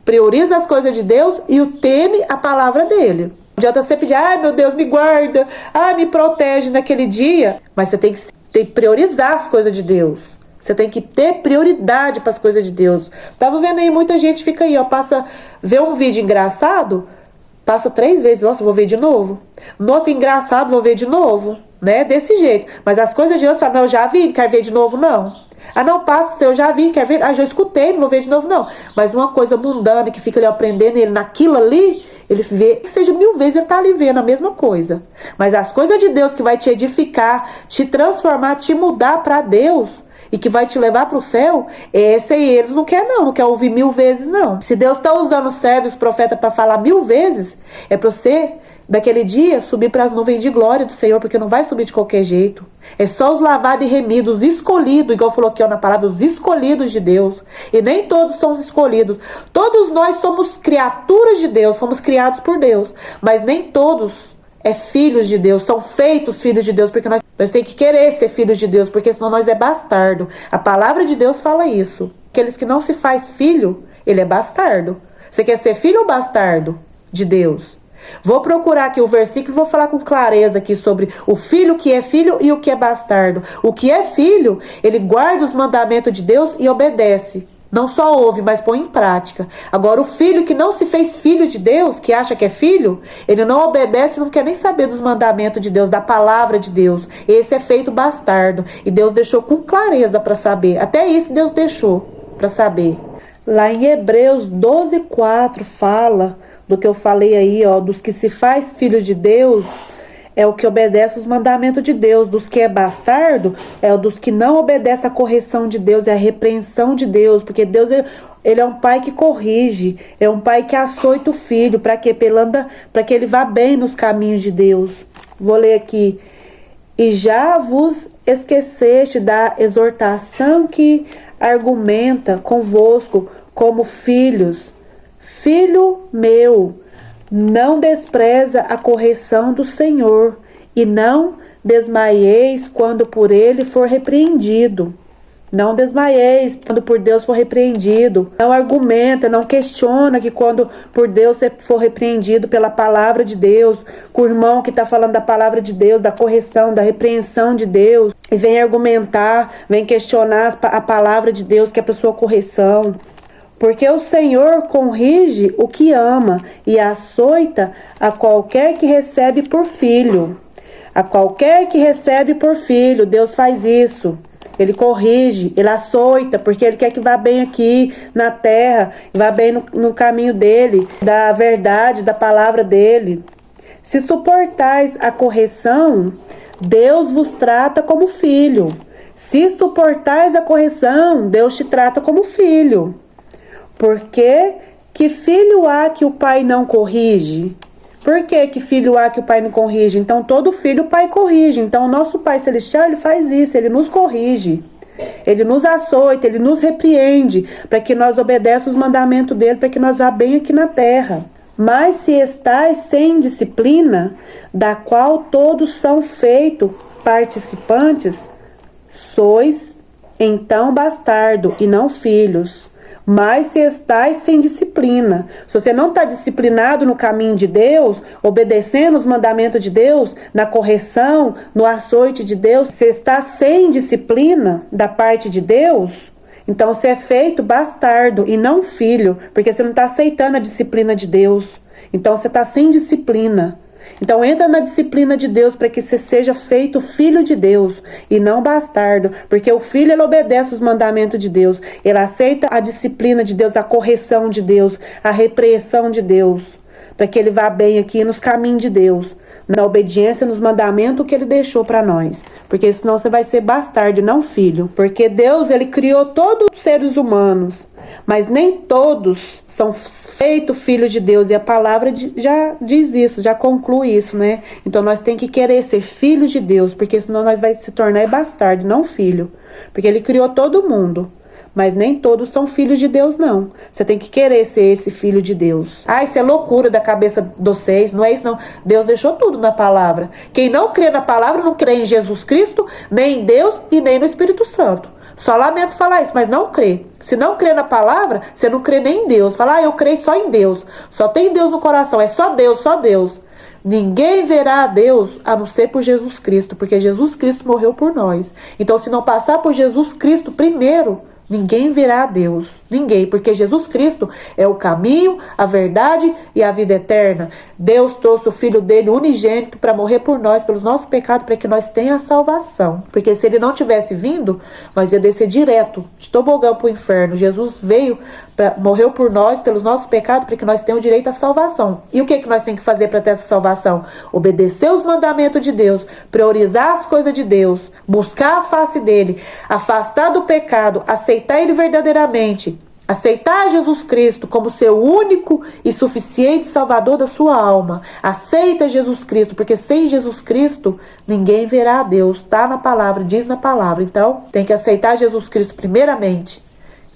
S2: prioriza as coisas de Deus e o teme a palavra dele. Não adianta você pedir, meu Deus, me guarda, me protege naquele dia. Mas você tem que priorizar as coisas de Deus. Você tem que ter prioridade para as coisas de Deus. Tava vendo aí, muita gente fica aí, ó, vê um vídeo engraçado, passa 3 vezes, nossa, vou ver de novo. Nossa, engraçado, vou ver de novo, né? Desse jeito. Mas as coisas de Deus, fala, não, eu já vi, não quero ver de novo, não. Ah, não, passa, eu já vi, quer ver? Ah, já escutei, não vou ver de novo, não. Mas uma coisa mundana que fica ali aprendendo ele naquilo ali, ele vê, que seja 1000 vezes, ele tá ali vendo a mesma coisa. Mas as coisas de Deus que vai te edificar, te transformar, te mudar para Deus e que vai te levar para o céu, esse aí eles não quer não quer ouvir 1000 vezes não. Se Deus tá usando os servos, os profetas para falar 1000 vezes, é para você daquele dia subir para as nuvens de glória do Senhor, porque não vai subir de qualquer jeito. É só os lavados e remidos, os escolhidos, igual falou aqui ó, na palavra, os escolhidos de Deus. E nem todos são escolhidos. Todos nós somos criaturas de Deus, fomos criados por Deus, mas nem todos filhos de Deus, são feitos filhos de Deus, porque nós temos que querer ser filhos de Deus, porque senão nós é bastardo. A palavra de Deus fala isso. Aqueles que não se faz filho, ele é bastardo. Você quer ser filho ou bastardo de Deus? Vou procurar aqui o versículo e vou falar com clareza aqui sobre o filho que é filho e o que é bastardo. O que é filho, ele guarda os mandamentos de Deus e obedece. Não só ouve, mas põe em prática. Agora, o filho que não se fez filho de Deus, que acha que é filho, ele não obedece, não quer nem saber dos mandamentos de Deus, da palavra de Deus. Esse é feito bastardo. E Deus deixou com clareza para saber. Até isso Deus deixou para saber. Lá em Hebreus 12:4 fala do que eu falei aí, ó, dos que se faz filho de Deus, é o que obedece os mandamentos de Deus. Dos que é bastardo, é o dos que não obedece a correção de Deus, é a repreensão de Deus, porque Deus, ele é um pai que corrige, é um pai que açoita o filho, para que ele vá bem nos caminhos de Deus. Vou ler aqui. E já vos esqueceste da exortação que argumenta convosco como filhos. Filho meu, não despreza a correção do Senhor, e não desmaieis quando por ele for repreendido. Não desmaieis quando por Deus for repreendido. Não argumenta, não questiona que quando por Deus você for repreendido pela palavra de Deus, com o irmão que está falando da palavra de Deus, da correção, da repreensão de Deus, e vem argumentar, vem questionar a palavra de Deus, que é para sua correção. Porque o Senhor corrige o que ama e açoita a qualquer que recebe por filho. A qualquer que recebe por filho, Deus faz isso. Ele corrige, ele açoita, porque ele quer que vá bem aqui na terra, vá bem no caminho dele, da verdade, da palavra dele. Se suportais a correção, Deus vos trata como filho. Se suportais a correção, Deus te trata como filho. Porque que filho há que o pai não corrige? Por que filho há que o pai não corrige? Então todo filho o pai corrige. Então o nosso Pai Celestial, ele faz isso, ele nos corrige. Ele nos açoita, ele nos repreende, para que nós obedeçamos os mandamentos dele, para que nós vá bem aqui na terra. Mas se estais sem disciplina, da qual todos são feitos participantes, sois então bastardo e não filhos. Mas se estais sem disciplina, se você não está disciplinado no caminho de Deus, obedecendo os mandamentos de Deus, na correção, no açoite de Deus, se está sem disciplina da parte de Deus, então você é feito bastardo e não filho, porque você não está aceitando a disciplina de Deus. Então você está sem disciplina. Então entra na disciplina de Deus para que você seja feito filho de Deus e não bastardo, porque o filho, ele obedece os mandamentos de Deus, ele aceita a disciplina de Deus, a correção de Deus, a repreensão de Deus, para que ele vá bem aqui nos caminhos de Deus, na obediência, nos mandamentos que ele deixou para nós, porque senão você vai ser bastardo e não filho, porque Deus, ele criou todos os seres humanos, mas nem todos são feitos filhos de Deus, e a palavra já diz isso, já conclui isso, né? Então nós temos que querer ser filhos de Deus, porque senão nós vai se tornar bastardo, não filho, porque ele criou todo mundo. Mas nem todos são filhos de Deus, não. Você tem que querer ser esse filho de Deus. Ah, isso é loucura da cabeça de vocês. Não é isso, não. Deus deixou tudo na palavra. Quem não crê na palavra não crê em Jesus Cristo, nem em Deus e nem no Espírito Santo. Só lamento falar isso, mas não crê. Se não crê na palavra, você não crê nem em Deus. Fala, eu creio só em Deus. Só tem Deus no coração. É só Deus, só Deus. Ninguém verá a Deus a não ser por Jesus Cristo, porque Jesus Cristo morreu por nós. Então, se não passar por Jesus Cristo primeiro, ninguém verá a Deus. Ninguém, porque Jesus Cristo é o caminho, a verdade e a vida eterna. Deus trouxe o Filho dele unigênito para morrer por nós, pelos nossos pecados, para que nós tenhamos a salvação. Porque se ele não tivesse vindo, nós ia descer direto, de tobogã para o inferno. Jesus veio, morreu por nós, pelos nossos pecados, para que nós tenhamos direito à salvação. E o que nós temos que fazer para ter essa salvação? Obedecer os mandamentos de Deus, priorizar as coisas de Deus, buscar a face dele, afastar do pecado, aceitar ele verdadeiramente, aceitar Jesus Cristo como seu único e suficiente Salvador da sua alma. Aceita Jesus Cristo, porque sem Jesus Cristo ninguém verá a Deus. Está na palavra, diz na palavra. Então tem que aceitar Jesus Cristo primeiramente,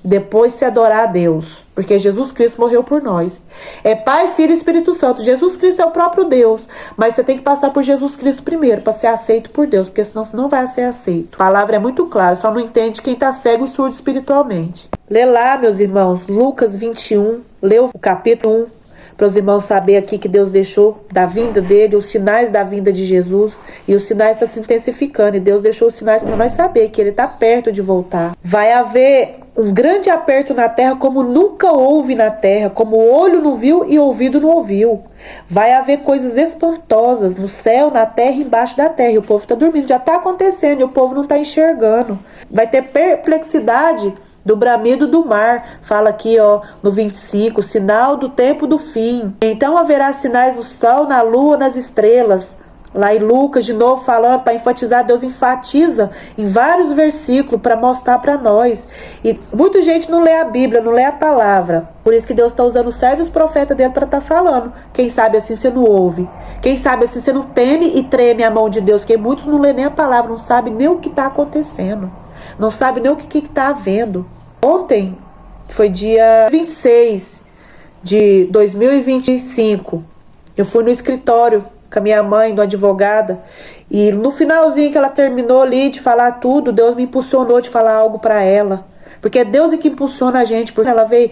S2: depois se adorar a Deus, porque Jesus Cristo morreu por nós. É Pai, Filho e Espírito Santo. Jesus Cristo é o próprio Deus, mas você tem que passar por Jesus Cristo primeiro para ser aceito por Deus, porque senão você não vai ser aceito. A palavra é muito clara, só não entende quem está cego e surdo espiritualmente. Lê lá, meus irmãos, Lucas 21, lê o capítulo 1, para os irmãos saberem aqui que Deus deixou da vinda dele, os sinais da vinda de Jesus, e os sinais estão se intensificando, e Deus deixou os sinais para nós saber que ele está perto de voltar. Vai haver um grande aperto na terra como nunca houve na terra, como o olho não viu e o ouvido não ouviu. Vai haver coisas espantosas no céu, na terra e embaixo da terra, e o povo está dormindo, já está acontecendo, e o povo não está enxergando. Vai ter perplexidade do bramido do mar, fala aqui no 25, sinal do tempo do fim. Então haverá sinais no sol, na lua, nas estrelas. Lá em Lucas, de novo falando, para enfatizar, Deus enfatiza em vários versículos para mostrar para nós. E muita gente não lê a Bíblia, não lê a palavra. Por isso que Deus está usando os servos e os profetas dele para estar falando. Quem sabe assim você não ouve. Quem sabe assim você não teme e treme a mão de Deus. Porque muitos não lê nem a palavra, não sabem nem o que está acontecendo. Não sabem nem o que está havendo. Ontem, foi dia 26 de 2025, eu fui no escritório com a minha mãe, do advogada, e no finalzinho que ela terminou ali de falar tudo, Deus me impulsionou de falar algo para ela. Porque é Deus que impulsiona a gente, porque ela veio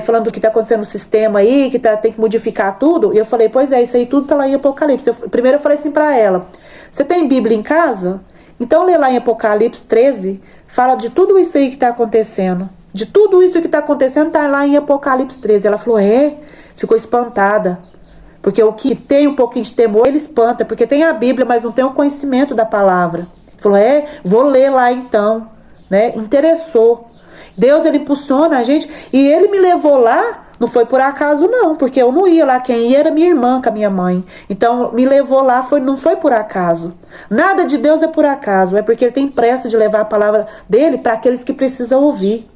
S2: falando do que está acontecendo no sistema aí, que tem que modificar tudo, e eu falei, pois é, isso aí tudo está lá em Apocalipse. Primeiro eu falei assim para ela, você tem Bíblia em casa? Então lê lá em Apocalipse 13, fala de tudo isso aí que está acontecendo. De tudo isso que está acontecendo está lá em Apocalipse 13. Ela falou, ficou espantada. Porque o que tem um pouquinho de temor, ele espanta. Porque tem a Bíblia, mas não tem o conhecimento da palavra. Falou, vou ler lá então. Né? Interessou. Deus, ele impulsiona a gente. E ele me levou lá, não foi por acaso não. Porque eu não ia lá, quem ia era minha irmã com a minha mãe. Então, me levou lá, não foi por acaso. Nada de Deus é por acaso. É porque ele tem pressa de levar a palavra dele para aqueles que precisam ouvir.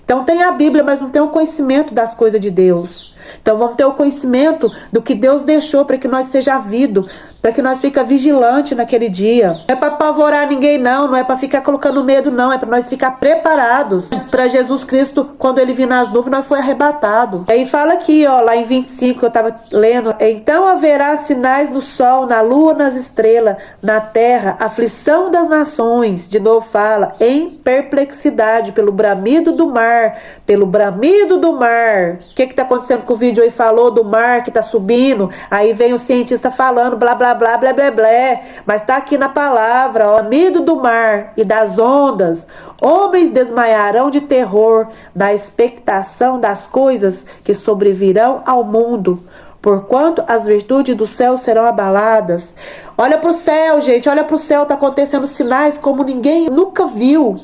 S2: Então tem a Bíblia, mas não tem o conhecimento das coisas de Deus. Então vamos ter o conhecimento do que Deus deixou para que nós seja havido, para que nós fica vigilante naquele dia. Não é para apavorar ninguém não é para ficar colocando medo não, é para nós ficar preparados para Jesus Cristo, quando ele vir nas nuvens, nós foi arrebatado. Aí fala aqui, lá em 25, que eu estava lendo, então haverá sinais no sol, na lua, nas estrelas, na terra, aflição das nações, de novo fala, em perplexidade, pelo bramido do mar, pelo bramido do mar. O que está acontecendo com o vídeo aí? Falou do mar que está subindo, aí vem o cientista falando, blá, blá, blá, blá, blá, blá, mas está aqui na palavra, bramido do mar e das ondas, homens desmaiarão de terror, da expectação das coisas que sobrevirão ao mundo, porquanto as virtudes do céu serão abaladas. Olha para o céu, gente, olha para o céu, está acontecendo sinais como ninguém nunca viu.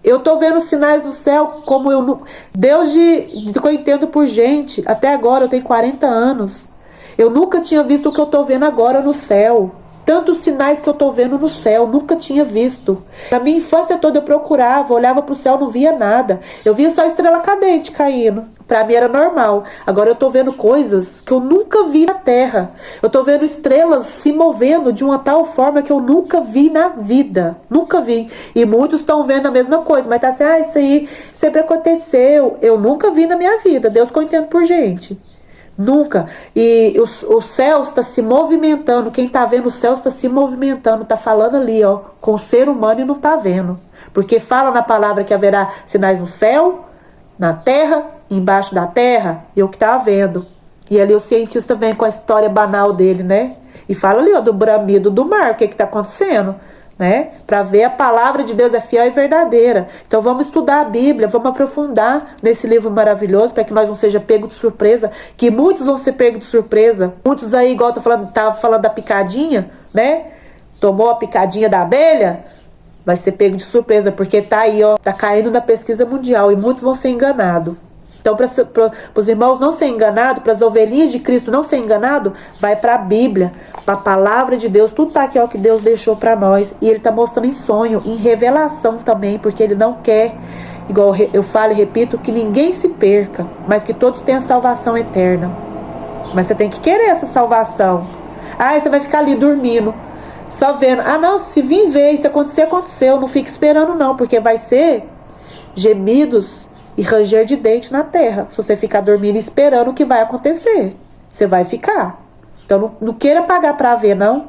S2: Eu tô vendo sinais no céu como eu não... Deus que eu entendo por gente, até agora eu tenho 40 anos. Eu nunca tinha visto o que eu tô vendo agora no céu. Tantos sinais que eu tô vendo no céu, nunca tinha visto. Na minha infância toda eu procurava, olhava pro céu, não via nada. Eu via só estrela cadente caindo. Pra mim era normal. Agora eu tô vendo coisas que eu nunca vi na terra. Eu tô vendo estrelas se movendo de uma tal forma que eu nunca vi na vida. Nunca vi. E muitos estão vendo a mesma coisa. Mas tá assim, isso aí sempre aconteceu. Eu nunca vi na minha vida. Deus que eu entendo por gente. Nunca. E o céu está se movimentando. Quem está vendo o céu está se movimentando. Está falando ali, com o ser humano e não está vendo. Porque fala na palavra que haverá sinais no céu, na terra, embaixo da terra. E o que está vendo. E ali o cientista vem com a história banal dele, né? E fala ali, ó, do bramido do mar, o que está acontecendo, né? Para ver a palavra de Deus é fiel e verdadeira. Então vamos estudar a Bíblia, vamos aprofundar nesse livro maravilhoso, para que nós não seja pego de surpresa, que muitos vão ser pegos de surpresa. Muitos aí, igual tava falando da picadinha, né? Tomou a picadinha da abelha, vai ser pego de surpresa, porque tá aí, ó, tá caindo na pesquisa mundial e muitos vão ser enganados. Então, para os irmãos não ser enganados, para as ovelhinhas de Cristo não ser enganado, vai para a Bíblia, para a palavra de Deus. Tudo tá aqui, ó, que Deus deixou para nós. E Ele tá mostrando em sonho, em revelação também, porque Ele não quer, igual eu falo e repito, que ninguém se perca, mas que todos tenham salvação eterna. Mas você tem que querer essa salvação. Ah, você vai ficar ali dormindo, só vendo. Ah, não, se vir ver, se acontecer, aconteceu. Não fique esperando não, porque vai ser gemidos e ranger de dente na terra. Se você ficar dormindo e esperando o que vai acontecer, você vai ficar. Então não queira pagar para ver, não.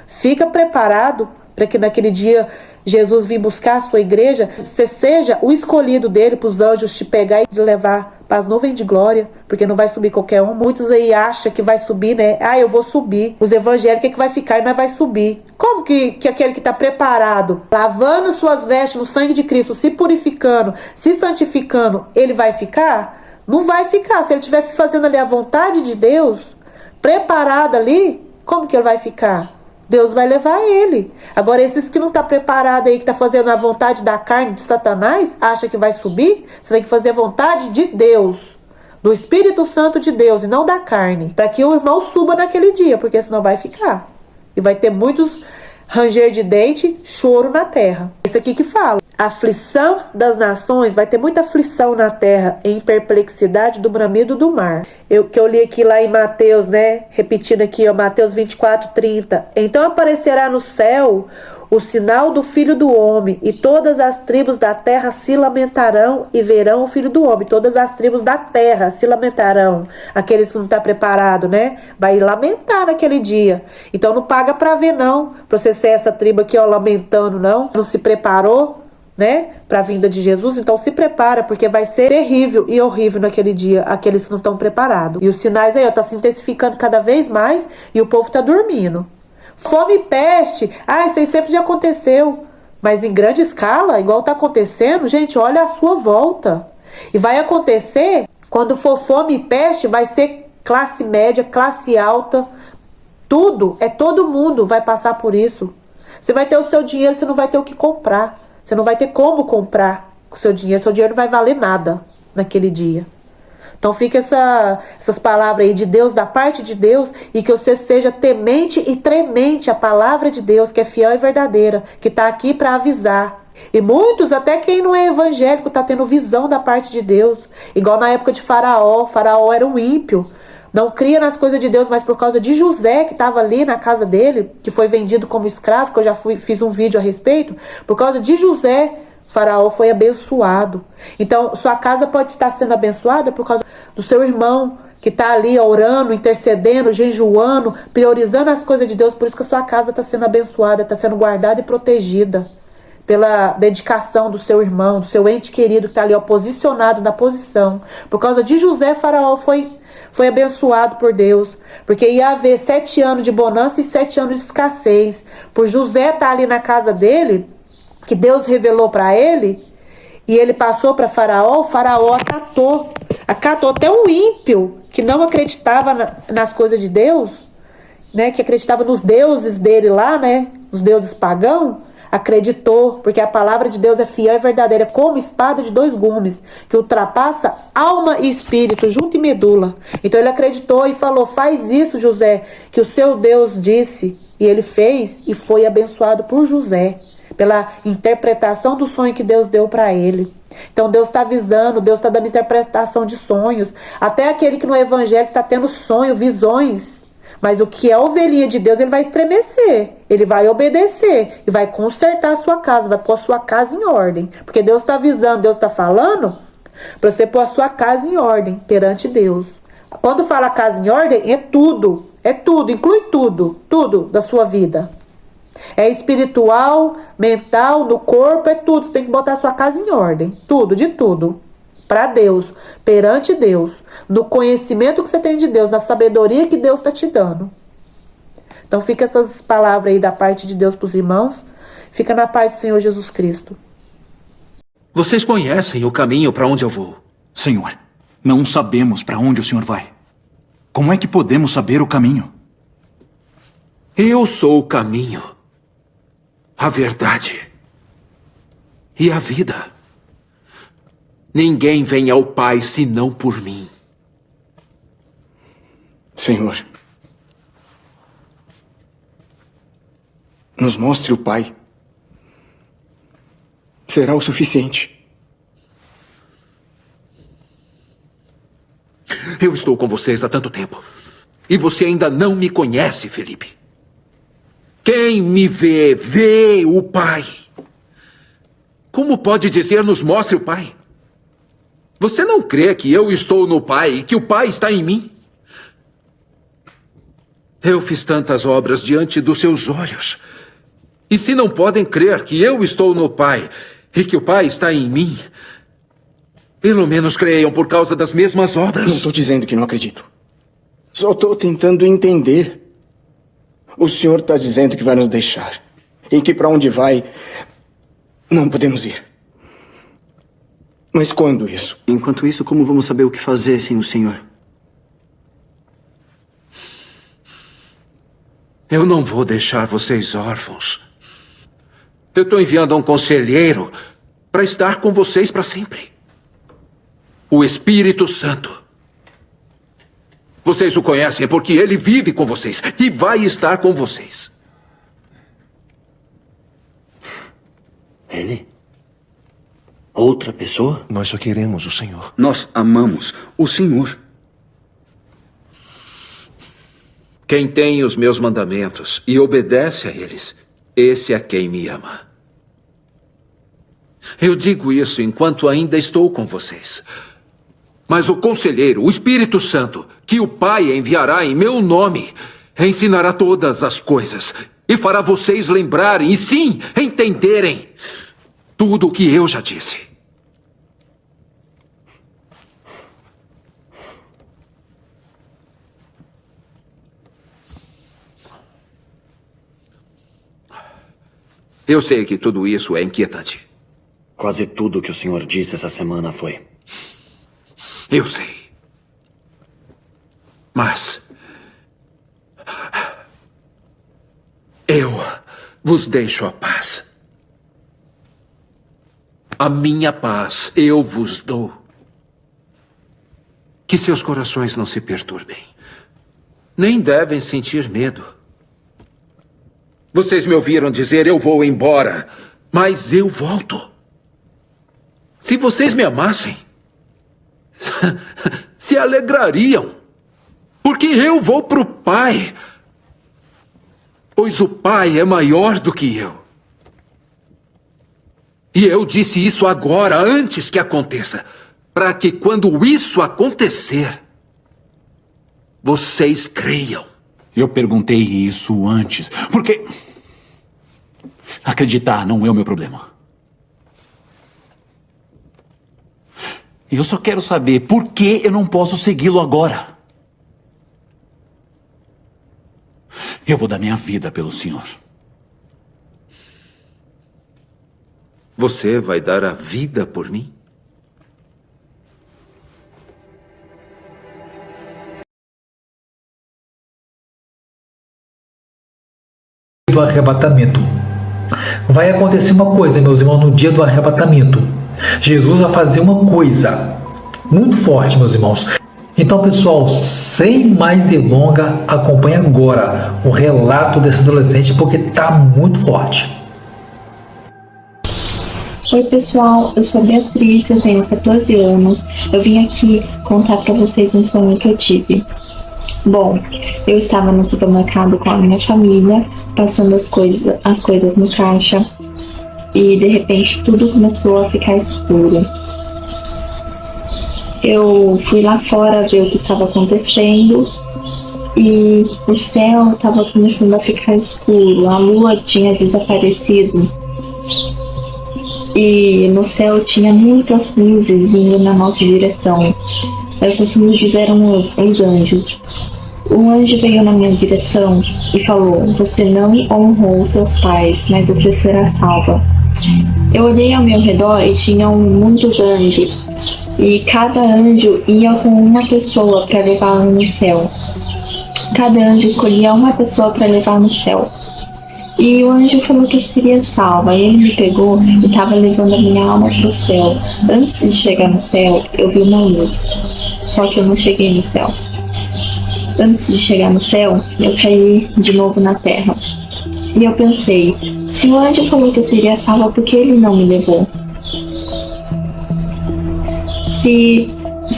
S2: Fica preparado para que naquele dia Jesus vir buscar a sua igreja, você seja o escolhido dele para os anjos te pegar e te levar para as nuvens de glória, porque não vai subir qualquer um. Muitos aí acham que vai subir, né? Ah, eu vou subir. Os evangélicos é que vai ficar e nós vai subir. Como que aquele que está preparado, lavando suas vestes no sangue de Cristo, se purificando, se santificando, ele vai ficar? Não vai ficar. Se ele estiver fazendo ali a vontade de Deus, preparado ali, como que ele vai ficar? Deus vai levar ele. Agora, esses que não estão preparados aí, que estão fazendo a vontade da carne de Satanás, acha que vai subir? Você tem que fazer a vontade de Deus, do Espírito Santo de Deus, e não da carne, para que o irmão suba naquele dia, porque senão vai ficar. E vai ter muitos ranger de dente, choro na terra. Isso aqui que fala. A aflição das nações, vai ter muita aflição na terra, em perplexidade do bramido do mar. Que eu li aqui lá em Mateus, né? Repetindo aqui, ó, Mateus 24:30. Então aparecerá no céu o sinal do Filho do Homem, e todas as tribos da terra se lamentarão e verão o Filho do Homem. Todas as tribos da terra se lamentarão. Aqueles que não estão preparados, né? Vai lamentar naquele dia. Então não paga para ver, não. Pra você ser essa tribo aqui, ó, lamentando, não. Não se preparou, né, para a vinda de Jesus. Então se prepara, porque vai ser terrível e horrível naquele dia, aqueles que não estão preparados. E os sinais aí, ó, tá se intensificando cada vez mais e o povo tá dormindo. Fome e peste, isso aí sempre já aconteceu, mas em grande escala, igual tá acontecendo, gente, olha a sua volta. E vai acontecer, quando for fome e peste, vai ser classe média, classe alta, tudo, todo mundo vai passar por isso. Você vai ter o seu dinheiro, você não vai ter o que comprar. Você não vai ter como comprar com o seu dinheiro não vai valer nada naquele dia. Então fica essas palavras aí de Deus, da parte de Deus, e que você seja temente e tremente a palavra de Deus, que é fiel e verdadeira, que está aqui para avisar. E muitos, até quem não é evangélico, está tendo visão da parte de Deus. Igual na época de Faraó. Faraó era um ímpio, não cria nas coisas de Deus, mas por causa de José, que estava ali na casa dele, que foi vendido como escravo, que eu já fiz um vídeo a respeito, por causa de José, Faraó foi abençoado. Então, sua casa pode estar sendo abençoada por causa do seu irmão, que está ali orando, intercedendo, jejuando, priorizando as coisas de Deus. Por isso que a sua casa está sendo abençoada, está sendo guardada e protegida pela dedicação do seu irmão, do seu ente querido que está ali, ó, posicionado na posição. Por causa de José, Faraó foi abençoado por Deus, porque ia haver 7 anos de bonança e 7 anos de escassez. Por José estar ali na casa dele, que Deus revelou para ele, e ele passou para Faraó, o Faraó acatou até um ímpio, que não acreditava nas coisas de Deus, né, que acreditava nos deuses dele lá, né, os deuses pagãos, acreditou, porque a palavra de Deus é fiel e verdadeira, como espada de 2 gumes, que ultrapassa alma e espírito, junto e medula. Então ele acreditou e falou: faz isso, José, que o seu Deus disse. E ele fez e foi abençoado por José, pela interpretação do sonho que Deus deu para ele. Então Deus está avisando, Deus está dando interpretação de sonhos. Até aquele que no evangelho está tendo sonho, visões. Mas o que é ovelhinha de Deus, ele vai estremecer, ele vai obedecer e vai consertar a sua casa, vai pôr a sua casa em ordem. Porque Deus está avisando, Deus está falando para você pôr a sua casa em ordem perante Deus. Quando fala casa em ordem, é tudo, inclui tudo da sua vida. É espiritual, mental, no corpo, é tudo. Você tem que botar a sua casa em ordem, tudo, de tudo. Para Deus, perante Deus, no conhecimento que você tem de Deus, na sabedoria que Deus está te dando. Então fica essas palavras aí da parte de Deus para os irmãos. Fica na paz do Senhor Jesus Cristo.
S3: Vocês conhecem o caminho para onde eu vou?
S4: Senhor, não sabemos para onde o senhor vai. Como é que podemos saber o caminho?
S3: Eu sou o caminho, a verdade e a vida. Ninguém vem ao Pai senão por mim.
S5: Senhor, nos mostre o Pai. Será o suficiente.
S3: Eu estou com vocês há tanto tempo. E você ainda não me conhece, Felipe. Quem me vê, vê o Pai. Como pode dizer, nos mostre o Pai? Você não crê que eu estou no Pai e que o Pai está em mim? Eu fiz tantas obras diante dos seus olhos. E se não podem crer que eu estou no Pai e que o Pai está em mim, pelo menos creiam por causa das mesmas obras.
S5: Não estou dizendo que não acredito. Só estou tentando entender. O Senhor está dizendo que vai nos deixar. E que para onde vai, não podemos ir. Mas quando isso?
S6: Enquanto isso, como vamos saber o que fazer sem o Senhor?
S3: Eu não vou deixar vocês órfãos. Eu estou enviando um conselheiro para estar com vocês para sempre. O Espírito Santo. Vocês o conhecem porque ele vive com vocês e vai estar com vocês.
S6: Ele? Outra pessoa?
S7: Nós só queremos o Senhor.
S4: Nós amamos o Senhor.
S3: Quem tem os meus mandamentos e obedece a eles, esse é quem me ama. Eu digo isso enquanto ainda estou com vocês. Mas o Conselheiro, o Espírito Santo, que o Pai enviará em meu nome, ensinará todas as coisas e fará vocês lembrarem e, sim, entenderem tudo o que eu já disse. Eu sei que tudo isso é inquietante.
S6: Quase tudo que o senhor disse essa semana foi.
S3: Eu sei. Mas eu vos deixo a paz. A minha paz eu vos dou. Que seus corações não se perturbem. Nem devem sentir medo. Vocês me ouviram dizer, eu vou embora, mas eu volto. Se vocês me amassem, se alegrariam, porque eu vou para o Pai, pois o Pai é maior do que eu. E eu disse isso agora, antes que aconteça, para que quando isso acontecer, vocês creiam.
S4: Eu perguntei isso antes, porque acreditar não é o meu problema. Eu só quero saber por que eu não posso segui-lo agora. Eu vou dar minha vida pelo Senhor.
S3: Você vai dar a vida por mim?
S8: Do arrebatamento. Vai acontecer uma coisa, meus irmãos, no dia do arrebatamento. Jesus vai fazer uma coisa muito forte, meus irmãos. Então, pessoal, sem mais delonga, acompanhe agora o relato desse adolescente, porque está muito forte.
S9: Oi pessoal, eu sou a Beatriz, eu tenho 14 anos. Eu vim aqui contar para vocês um sonho que eu tive. Bom, eu estava no supermercado com a minha família, passando as coisas no caixa, e de repente tudo começou a ficar escuro. Eu fui lá fora ver o que estava acontecendo e o céu estava começando a ficar escuro, a lua tinha desaparecido e no céu tinha muitas luzes vindo na nossa direção. Essas luzes eram os anjos. Um anjo veio na minha direção e falou: você não honrou seus pais, mas você será salva. Eu olhei ao meu redor e tinham muitos anjos, e cada anjo ia com uma pessoa para levá-la no céu. Cada anjo escolhia uma pessoa para levar no céu. E o anjo falou que eu seria salva. E ele me pegou e estava levando a minha alma para o céu. Antes de chegar no céu, eu vi uma luz. Só que eu não cheguei no céu. Antes de chegar no céu, eu caí de novo na terra. E eu pensei, se o anjo falou que eu seria salva, por que ele não me levou? Se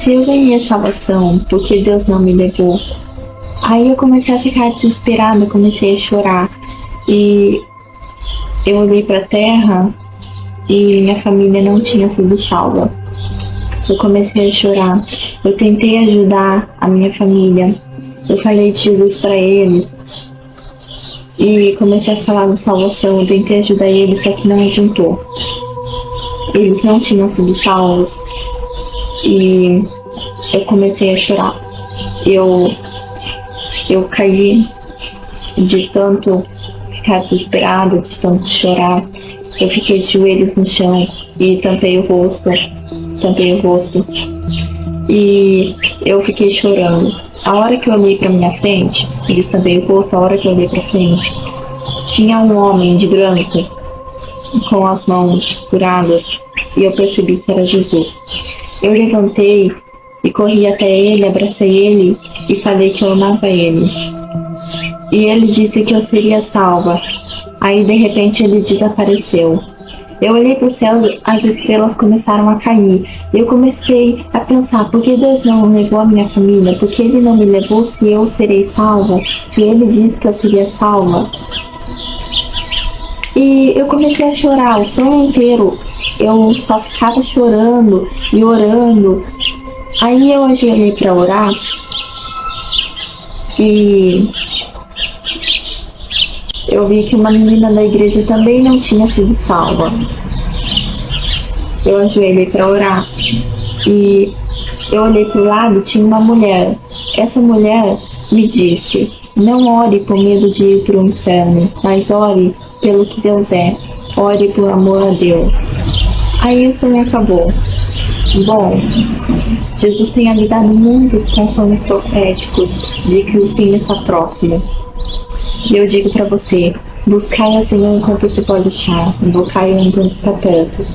S9: eu ganhei a salvação, por que Deus não me levou? Aí eu comecei a ficar desesperada, comecei a chorar. E eu olhei para a terra e minha família não tinha sido salva. Eu comecei a chorar. Eu tentei ajudar a minha família. Eu falei de Jesus para eles. E comecei a falar da salvação. Eu tentei ajudar eles, só que não adiantou. Eles não tinham sido salvos. E eu comecei a chorar. Eu caí de tanto ficar desesperada, de tanto chorar. Eu fiquei de joelhos no chão e tampei o rosto. E eu fiquei chorando. A hora que eu olhei pra minha frente, e tampei o rosto, a hora que eu olhei pra frente, tinha um homem de branco, com as mãos curadas, e eu percebi que era Jesus. Eu levantei e corri até ele, abracei ele e falei que eu amava ele. E ele disse que eu seria salva. Aí de repente ele desapareceu. Eu olhei para o céu, as estrelas começaram a cair. Eu comecei a pensar, por que Deus não levou a minha família? Por que Ele não me levou se eu serei salva? Se Ele disse que eu seria salva? E eu comecei a chorar o sonho inteiro. Eu só ficava chorando e orando. Aí eu ajoelhei para orar e eu vi que uma menina da igreja também não tinha sido salva. Eu ajoelhei para orar e eu olhei para o lado e tinha uma mulher. Essa mulher me disse: não ore com medo de ir para o inferno, mas ore pelo que Deus é. Ore por amor a Deus. Aí o sonho acabou. Bom, Jesus tem avisado muitos conformes proféticos de que o fim está próximo. E eu digo para você: buscai ao Senhor enquanto se pode achar, invocai-o enquanto está perto.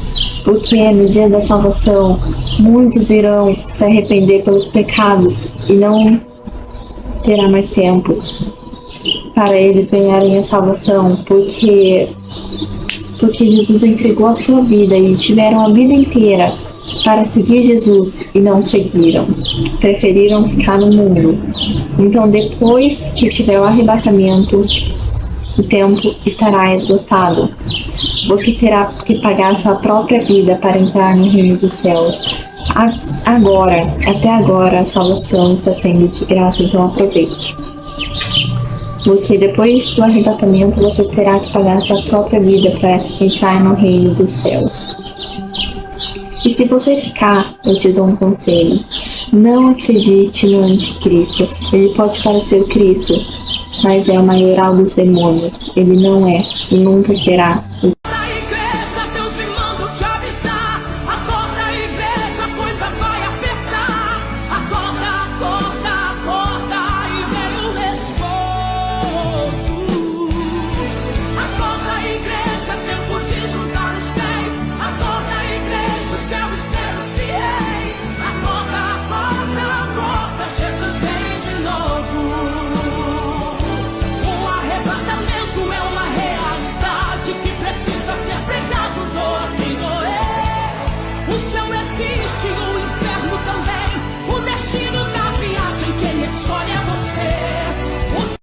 S9: Porque no dia da salvação, muitos irão se arrepender pelos pecados e não terá mais tempo para eles ganharem a salvação, porque Jesus entregou a sua vida e tiveram a vida inteira para seguir Jesus e não seguiram. Preferiram ficar no mundo. Então, depois que tiver o arrebatamento, o tempo estará esgotado. Você terá que pagar sua própria vida para entrar no reino dos céus. Até agora, a salvação está sendo de graça, então aproveite. Porque depois do arrebatamento, você terá que pagar sua própria vida para entrar no reino dos céus. E se você ficar, eu te dou um conselho: não acredite no anticristo. Ele pode parecer o Cristo, mas é o maioral dos demônios. Ele não é e nunca será.
S7: O inferno também.